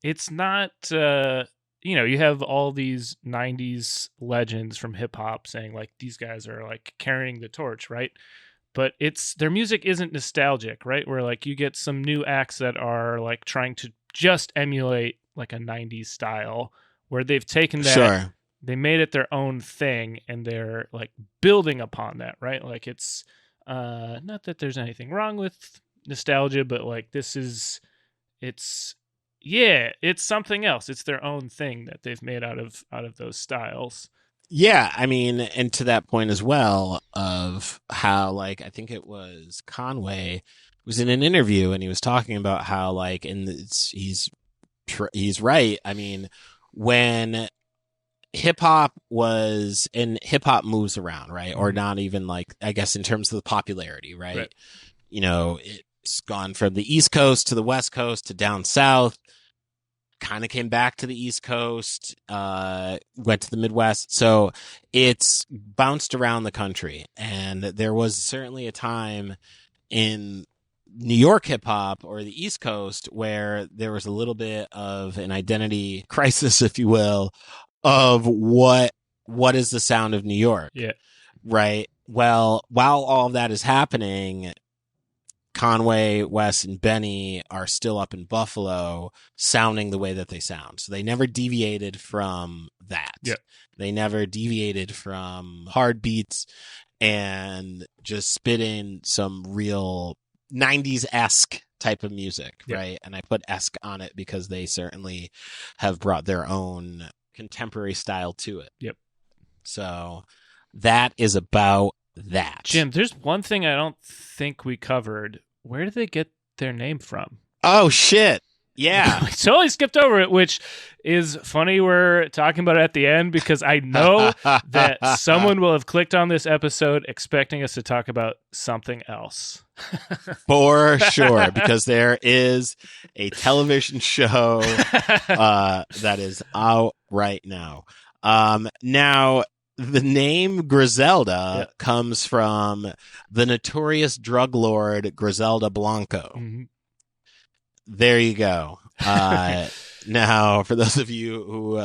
it's not you have all these 90s legends from hip hop saying like these guys are like carrying the torch, right? But their music isn't nostalgic, right? Where like you get some new acts that are like trying to just emulate like a 90s style where they've taken that, Sure. they made it their own thing, and they're like building upon that, right? Like it's not that there's anything wrong with nostalgia, but like it's something else. It's their own thing that they've made out of those styles. Yeah, I mean, and to that point as well of how, like, I think it was Conway was in an interview and he was talking about how, like, he's right. I mean, when hip hop moves around, right? Or not even, like, I guess in terms of the popularity, right? You know, it's gone from the East Coast to the West Coast to down South. Kind of came back to the East Coast, went to the Midwest. So it's bounced around the country. And there was certainly a time in New York hip hop or the East Coast where there was a little bit of an identity crisis, if you will, of what is the sound of New York. Yeah. Right. Well, while all of that is happening, Conway, Wes, and Benny are still up in Buffalo sounding the way that they sound. So they never deviated from that. Yep. They never deviated from hard beats and just spitting some real 90s-esque type of music, Yep. right? And I put esque on it because they certainly have brought their own contemporary style to it. Yep. So that is about that. Jim, there's one thing I don't think we covered. Where did they get their name from? Oh, shit. Yeah. We totally skipped over it, which is funny we're talking about it at the end because I know that someone will have clicked on this episode expecting us to talk about something else. For sure, because there is a television show that is out right now. Now, the name Griselda comes from the notorious drug lord Griselda Blanco. Mm-hmm. There you go. Now, for those of you who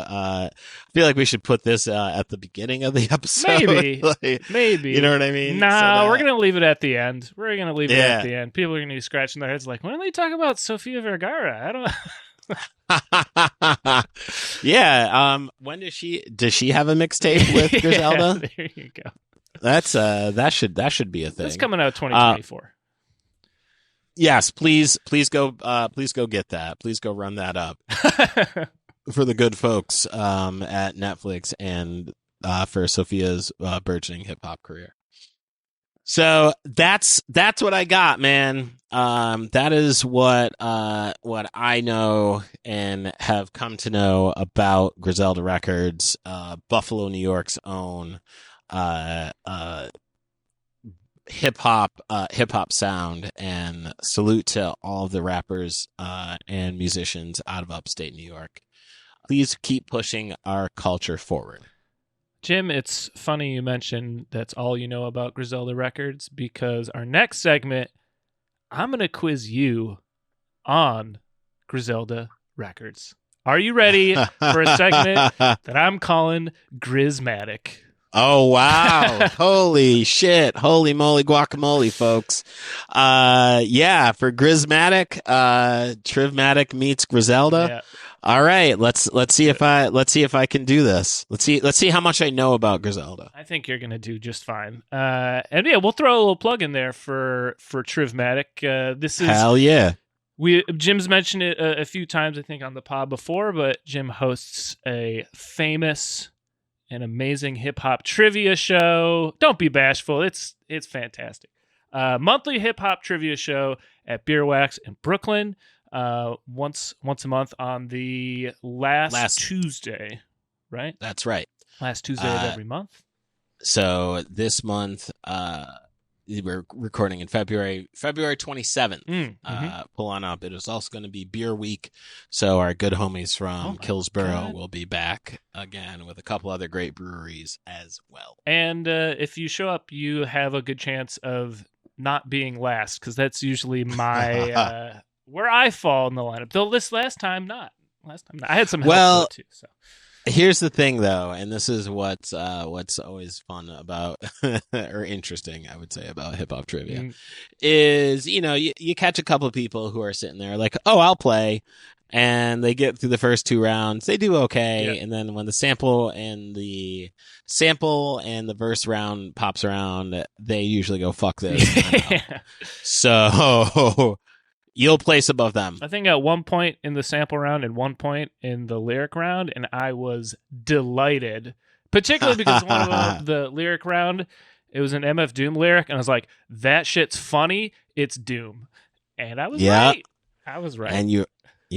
feel like we should put this at the beginning of the episode. Maybe. You know what I mean? No, we're going to leave it at the end. We're going to leave it at the end. People are going to be scratching their heads like, when do they talk about Sofia Vergara? I don't Yeah. When does she have a mixtape with Griselda? Yeah, there you go. That's that should be a thing. That's coming out 2024. Yes, please go get that. Please go run that up for the good folks at Netflix and for Sophia's burgeoning hip hop career. So that's what I got, man. That is what I know and have come to know about Griselda Records, Buffalo, New York's own hip hop sound, and salute to all of the rappers and musicians out of upstate New York. Please keep pushing our culture forward. Jim, it's funny you mentioned that's all you know about Griselda Records, because our next segment, I'm going to quiz you on Griselda Records. Are you ready for a segment that I'm calling Grismatic? Oh, wow. Holy shit. Holy moly guacamole, folks. Yeah, for Grismatic, Trivmatic meets Griselda. Yeah. All right, let's see if I can do this. Let's see how much I know about Griselda. I think you're gonna do just fine. And yeah, we'll throw a little plug in there for Trivmatic. This is hell yeah. Jim's mentioned it a few times, I think, on the pod before, but Jim hosts a famous and amazing hip hop trivia show. Don't be bashful. It's fantastic. Monthly hip hop trivia show at Beer Wax in Brooklyn. Once a month on the last Tuesday, right? That's right. Last Tuesday of every month. So this month, we're recording in February 27th. Pull on up. It is also going to be Beer Week. So our good homies from Hillsborough will be back again with a couple other great breweries as well. And if you show up, you have a good chance of not being last, because that's usually my where I fall in the lineup. Though this last time not. I had some help too. So here's the thing, though, and this is what's always fun about or interesting, I would say, about hip hop trivia is, you catch a couple of people who are sitting there like, oh, I'll play, And they get through the first 2 rounds. They do okay. Yeah. And then when the sample and the verse round pops around, they usually go, fuck this. Yeah. So you'll place above them. I think at one point in the sample round and one point in the lyric round, and I was delighted, particularly because one of them, the lyric round, it was an MF Doom lyric, and I was like, that shit's funny. It's Doom. And I was right. I was right. And you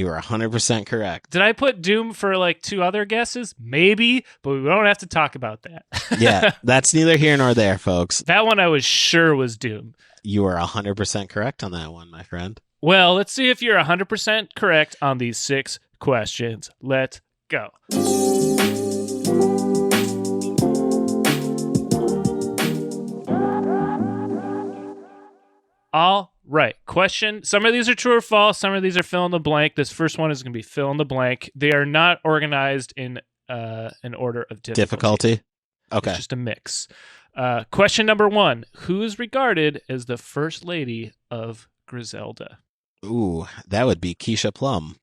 were 100% correct. Did I put Doom for like 2 other guesses? Maybe, but we don't have to talk about that. Yeah, that's neither here nor there, folks. That one I was sure was Doom. You are 100% correct on that one, my friend. Well, let's see if you're 100% correct on these 6 questions. Let's go. All right. Question. Some of these are true or false. Some of these are fill in the blank. This first one is going to be fill in the blank. They are not organized in an order of difficulty. Okay. It's just a mix. Question number 1. Who is regarded as the first lady of Griselda? Ooh, that would be Keisha Plum.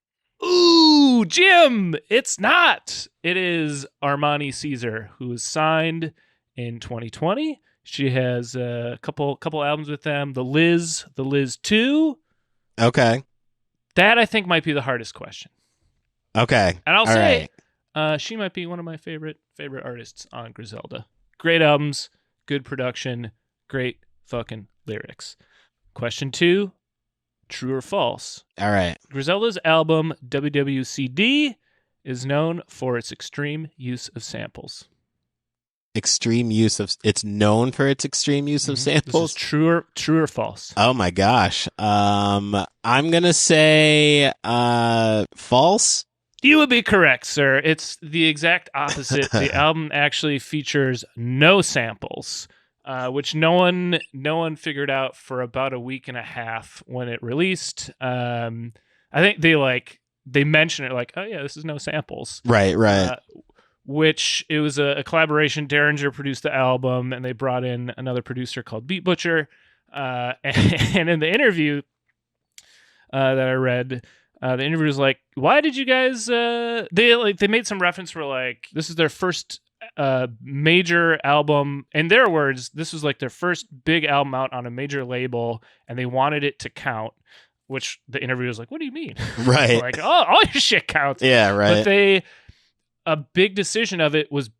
Ooh, Jim! It's not. It is Armani Caesar, who was signed in 2020. She has a couple albums with them. The Liz 2. Okay. That I think might be the hardest question. Okay. And I'll say she might be one of my favorite artists on Griselda. Great albums, good production, great fucking lyrics. Question 2, true or false? All right. Griselda's album WWCD is known for its extreme use of samples. It's known for its extreme use of samples. This is true or false? Oh my gosh. I'm gonna say false. You would be correct, sir. It's the exact opposite. The album actually features no samples, which no one figured out for about a week and a half when it released. I think they mentioned it like, oh yeah, this is no samples. Right. Which it was a collaboration. Derringer produced the album, and they brought in another producer called Beat Butcher. And in the interview that I read, the interview was like, "Why did you guys?" They made some reference for like this is their first major album. In their words, this was like their first big album out on a major label, and they wanted it to count. Which the interview was like, "What do you mean?" Right. Like, oh, all your shit counts. Yeah, right. But a big decision of it was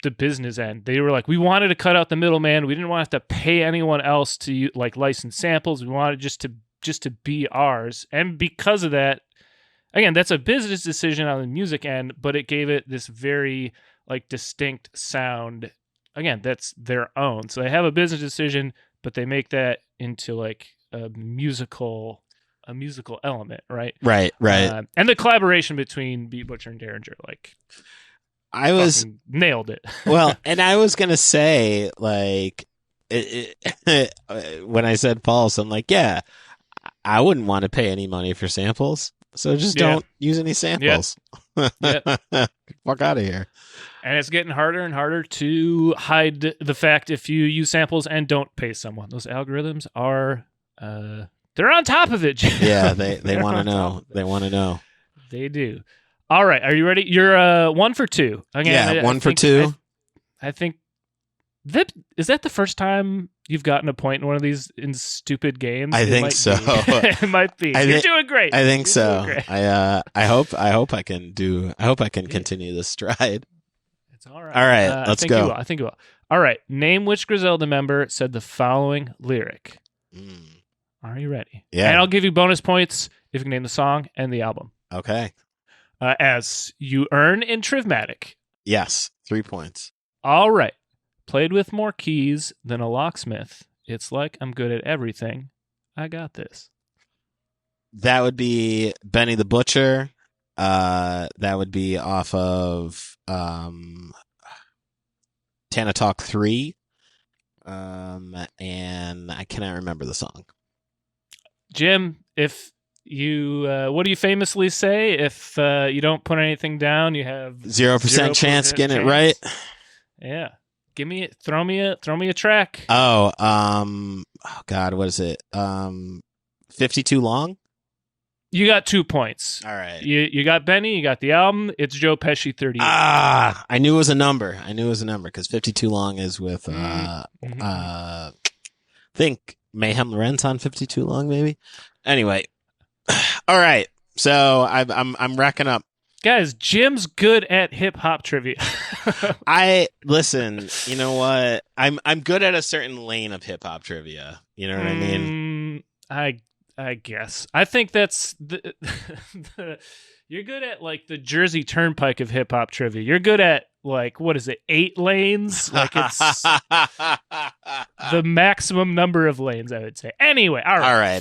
the business end. They were like, we wanted to cut out the middleman. We didn't want to have to pay anyone else to like license samples. We wanted just to be ours. And because of that, again, that's a business decision on the music end, but it gave it this very like distinct sound. Again, that's their own. So they have a business decision, but they make that into like a musical element, right? Right. And the collaboration between Beat Butcher and Derringer, like, I was nailed it. Well, and I was gonna say, like, when I said false, I'm like, yeah, I wouldn't want to pay any money for samples, so just don't use any samples. Yeah. Fuck out of here. And it's getting harder and harder to hide the fact if you use samples and don't pay someone. Those algorithms are they're on top of it, Jim. Yeah, they want to know. They want to know. They do. All right, are you ready? You're 1 for 2. Again, yeah, 1 for 2. I think is that the first time you've gotten a point in one of these in stupid games? I think so. It might be. You're doing great. I think so. I hope I can continue this stride. It's all right. All right, let's go. I think you will. All right. Name which Griselda member said the following lyric. Are you ready? Yeah. And I'll give you bonus points if you can name the song and the album. Okay. As you earn in Trivmatic. Yes, 3 points. All right. Played with more keys than a locksmith. It's like I'm good at everything. I got this. That would be Benny the Butcher. That would be off of Tana Talk 3. And I cannot remember the song. Jim, if you what do you famously say? If you don't put anything down, you have 0% chance getting it right. Yeah. Throw me a track. Oh God, what is it? 52 Long? You got 2 points. All right. You got Benny. You got the album. It's Joe Pesci 38. I knew it was a number. Because 52 Long is with think Mayhem Lorenz on 52 Long, maybe. Anyway, all right. So I'm racking up. Guys, Jim's good at hip hop trivia. Listen. You know what? I'm good at a certain lane of hip hop trivia. You know what I mean? I guess. I think that's you're good at like the Jersey Turnpike of hip hop trivia. You're good at like, what is it, 8 lanes? Like it's the maximum number of lanes, I would say. Anyway, all right.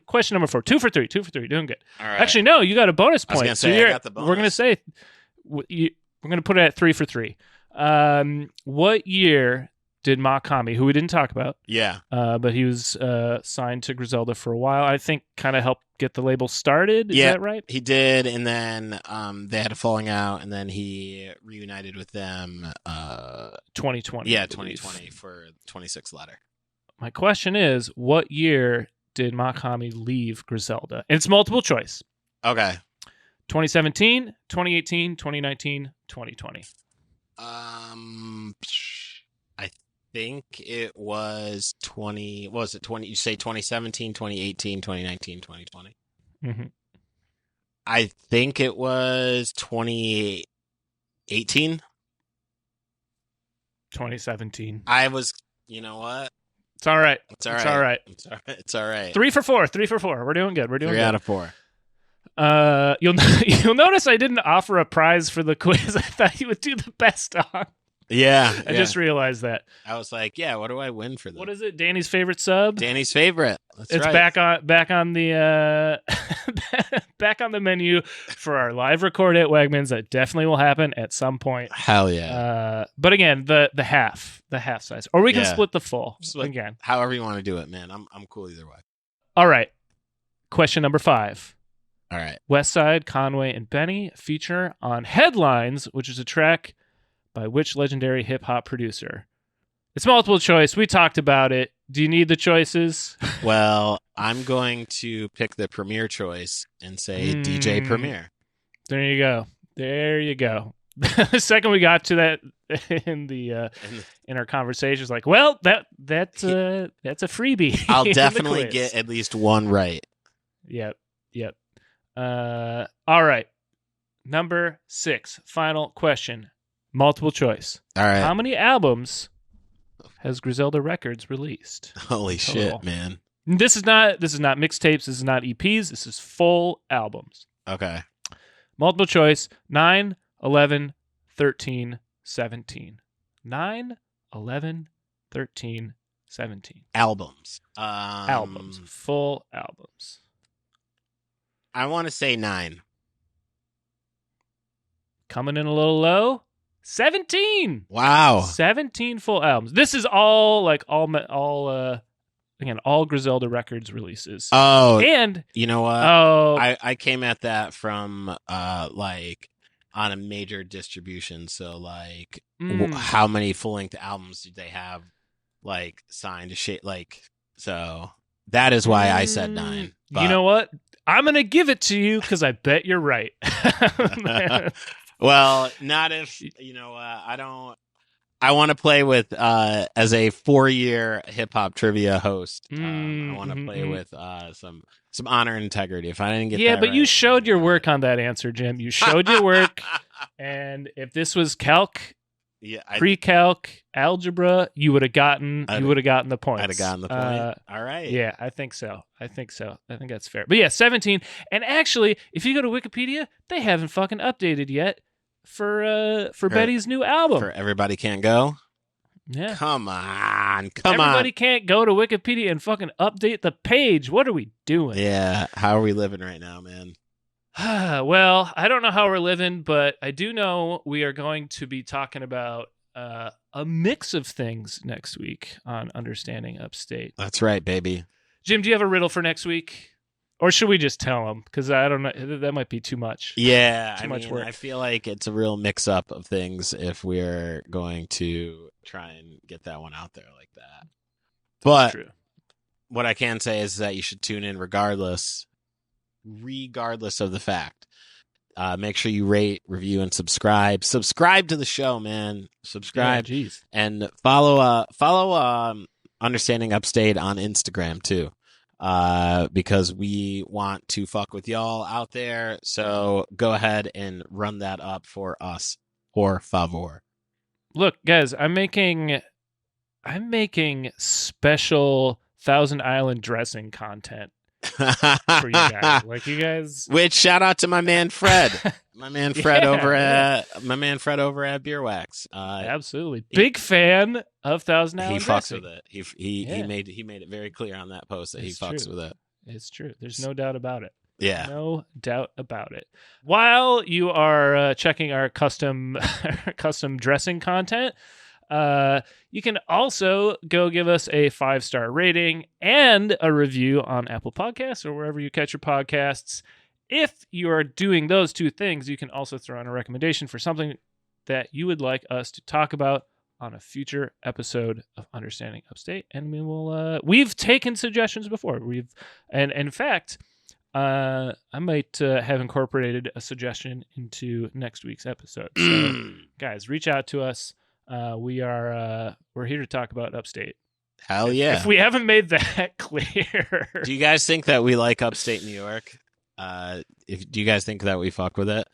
Question number 4. 2 for 3. Doing good. All right. Actually, no, you got a bonus point. I was gonna say, I got the bonus. We're gonna say we're gonna put it at 3 for 3. What year did Makami, who we didn't talk about, but he was signed to Griselda for a while, I think kind of helped get the label started. Is that right? He did, and then they had a falling out, and then he reunited with them 2020. Yeah, 2020 for 26 letter. My question is, what year did Makami leave Griselda? And it's multiple choice. Okay. 2017, 2018, 2019, 2020. I think it was 20. What was it? 20. You say 2017, 2018, 2019, 2020. Mm-hmm. I think it was 2018. 2017. I was. You know what? It's all right. It's all right. It's all right. It's all right. 3 for 4. 3 for 4. We're doing good. 3 out of 4. You'll notice I didn't offer a prize for the quiz. I thought you would do the best on. Yeah, I just realized that. I was like, yeah, what do I win for this? What is it? Danny's favorite sub? Danny's favorite. That's it's right. back on the back on the menu for our live record at Wegmans. That definitely will happen at some point. Hell yeah. But again, the half size. Or we can split the full again. However you want to do it, man. I'm cool either way. All right. Question number 5. All right. Westside, Conway, and Benny feature on Headlines, which is a track by which legendary hip-hop producer? It's multiple choice. We talked about it. Do you need the choices? Well, I'm going to pick the Premier choice and say DJ Premier. There you go. The second we got to that in our conversations, like, well, that's a freebie. I'll definitely get at least one right. Yep. All right. Number 6, final question. Multiple choice. All right. How many albums has Griselda Records released? Holy shit, man. This is not mixtapes. This is not EPs. This is full albums. Okay. Multiple choice. 9, 11, 13, 17. 9, 11, 13, 17. Albums. Albums. Full albums. I want to say 9. Coming in a little low. 17. Wow. 17 full albums. This is all Griselda Records releases. Oh. And you know what? Oh. I came at that from like on a major distribution. So like how many full-length albums did they have like signed to shit, like, so that is why I said 9. But you know what? I'm going to give it to you cuz I bet you're right. Well, not if, you know, I want to play with, as a 4-year hip hop trivia host, I want to play with, some honor and integrity. If I didn't get that but right, you showed your work on that answer, Jim. You showed your work. And if this was calc, pre-calc, algebra, you would have gotten the points. I'd have gotten the point. All right. Yeah, I think so. I think that's fair. But yeah, 17. And actually, if you go to Wikipedia, they haven't fucking updated yet for Betty's new album. For Everybody Can't Go? Yeah. Come on. Everybody can't go to Wikipedia and fucking update the page. What are we doing? Yeah. How are we living right now, man? Well, I don't know how we're living, but I do know we are going to be talking about a mix of things next week on Understanding Upstate. That's right, baby. Jim, do you have a riddle for next week? Or should we just tell them? Because I don't know. That might be too much. Yeah. Too much work. I feel like it's a real mix-up of things if we're going to try and get that one out there like that. But true. What I can say is that you should tune in regardless. regardless of the fact. Make sure you rate, review, and subscribe. Subscribe to the show, man. Subscribe. Yeah, geez. And follow Understanding Upstate on Instagram too. Because we want to fuck with y'all out there. So go ahead and run that up for us. Por favor. Look, guys, I'm making special Thousand Island dressing content for you guys. Like, you guys. Which, shout out to my man Fred. My man Fred Yeah, over yeah. at Beer Wax. Absolutely. Big fan of Thousand Island He fucks dressing. with it. He made it very clear on that post that It's he fucks true. with it. It's true. There's no doubt about it. Yeah. No doubt about it. While you are checking our custom dressing content, you can also go give us a 5-star rating and a review on Apple Podcasts or wherever you catch your podcasts. If you are doing those two things, you can also throw in a recommendation for something that you would like us to talk about on a future episode of Understanding Upstate, and we will. We've taken suggestions before. And in fact, I might have incorporated a suggestion into next week's episode. So, guys, reach out to us. We're here to talk about Upstate. Hell yeah! If we haven't made that clear, Do you guys think that we like Upstate New York? Do you guys think that we fuck with it?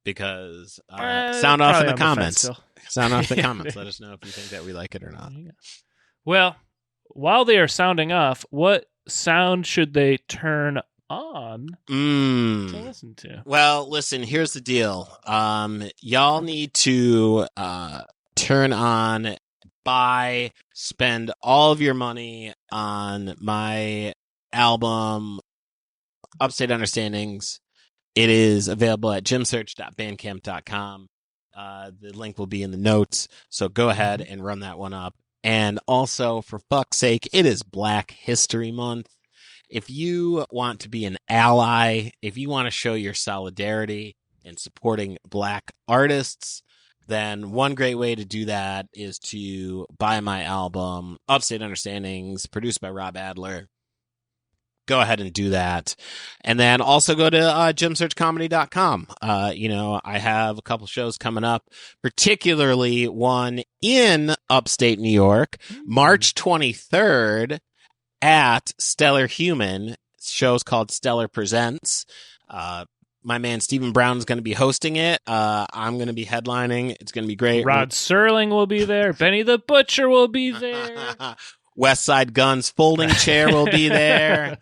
Because sound off in the comments. Sound off the comments. Let us know if you think that we like it or not. Well, while they are sounding off, what sound should they turn on to listen to? Well, listen, here's the deal. Y'all need to turn on, spend all of your money on my album, Upstate Understandings. It is available at jimsearch.bandcamp.com. The link will be in the notes, so go ahead and run that one up. And also, for fuck's sake, it is Black History Month. If you want to be an ally, if you want to show your solidarity in supporting Black artists, then one great way to do that is to buy my album, Upstate Understandings, produced by Rob Adler. Go ahead and do that. And then also go to jimsearchcomedy.com. I have a couple shows coming up, particularly one in upstate New York, March 23rd at Stellar Human. Show's called Stellar Presents. My man Stephen Brown is going to be hosting it. I'm going to be headlining. It's going to be great. Rod Serling will be there. Benny the Butcher will be there. Westside Gunn's folding chair will be there.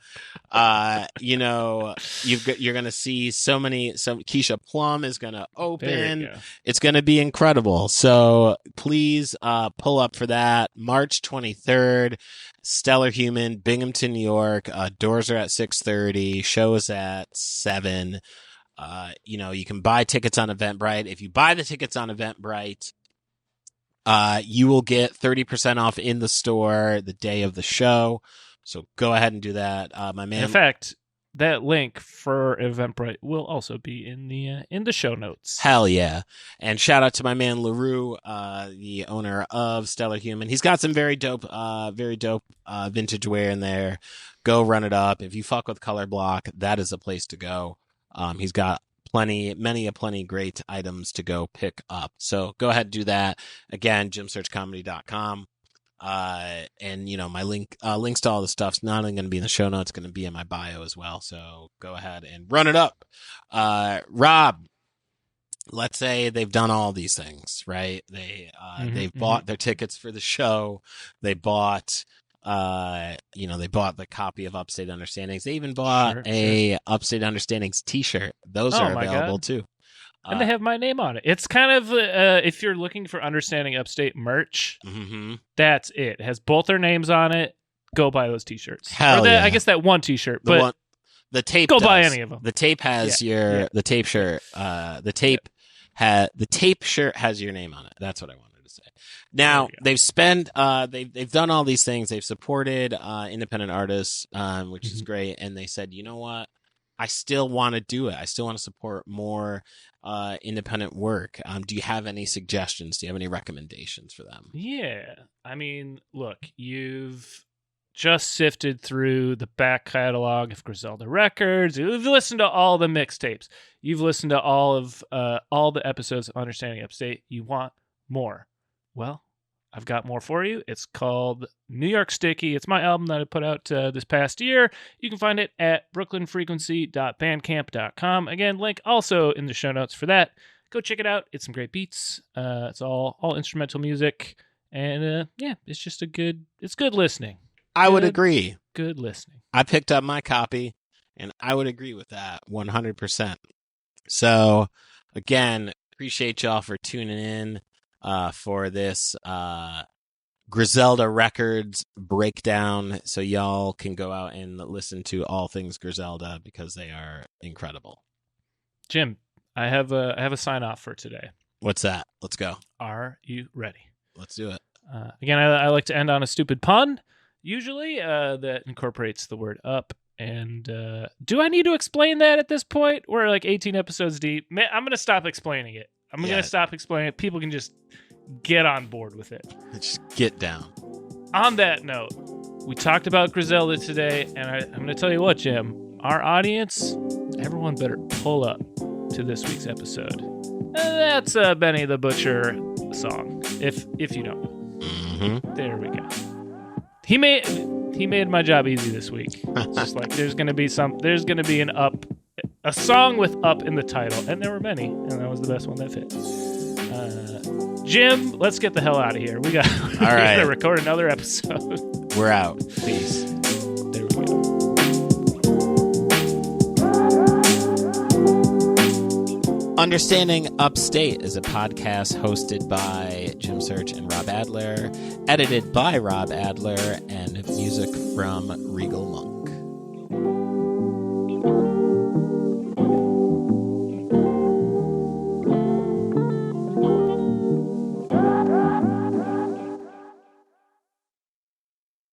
You're going to see some Keisha Plum is going to open. It's going to be incredible. So please pull up for that. March 23rd, Stellar Human, Binghamton, New York. Doors are at 6:30. Show is at 7. You can buy tickets on Eventbrite. If you buy the tickets on Eventbrite, you will get 30% off in the store the day of the show. So go ahead and do that. My man. In fact, that link for Eventbrite will also be in the show notes. Hell yeah. And shout out to my man LaRue, the owner of Stellar Human. He's got some very dope vintage wear in there. Go run it up. If you fuck with Color Block, that is a place to go. He's got plenty great items to go pick up. So go ahead and do that. Again, jimsearchcomedy.com. And my links to all the stuff's not only going to be in the show notes, it's going to be in my bio as well. So go ahead and run it up. Rob, let's say they've done all these things, right? They've bought their tickets for the show. They bought the copy of Upstate Understandings. They even bought a Upstate Understandings t-shirt. Those are available too. And they have my name on it. It's kind of, if you're looking for Understanding Upstate merch, that's it. It has both their names on it. Go buy those t-shirts. I guess that one t-shirt, but the tape buy any of them. The tape has the tape shirt. The tape shirt has your name on it. That's what I wanted to say. Now they've spent, they've done all these things. They've supported independent artists, which is great. And they said, you know what? I still want to do it. I still want to support more independent work. Do you have any suggestions? Do you have any recommendations for them? Yeah. I mean, look, you've just sifted through the back catalog of Griselda Records. You've listened to all the mixtapes. You've listened to all the episodes of Understanding Upstate. You want more. Well, I've got more for you. It's called New York Sticky. It's my album that I put out this past year. You can find it at brooklynfrequency.bandcamp.com. Again, link also in the show notes for that. Go check it out. It's some great beats. It's all instrumental music. And it's just it's good listening. I would agree. Good listening. I picked up my copy, and I would agree with that 100%. So, again, appreciate y'all for tuning in for this Griselda Records breakdown, so y'all can go out and listen to all things Griselda because they are incredible. Jim, I have a sign off for today. What's that? Let's go. Are you ready? Let's do it. Again, I like to end on a stupid pun, usually, that incorporates the word up. And do I need to explain that at this point? We're like 18 episodes deep. I'm going to stop explaining it. I'm going to stop explaining it. People can just get on board with it. Just get down. On that note, we talked about Griselda today, and I'm going to tell you what, Jim. Our audience, everyone better pull up to this week's episode. That's Benny the Butcher song, if you don't know. Mm-hmm. There we go. He made my job easy this week. It's just like there's gonna be a song with up in the title, and there were many, and that was the best one that fit. Jim, let's get the hell out of here. We gotta record another episode. We're out. Peace. There we go. Understanding Upstate is a podcast hosted by Jim Search and Rob Adler, edited by Rob Adler, and music from Regal Monk.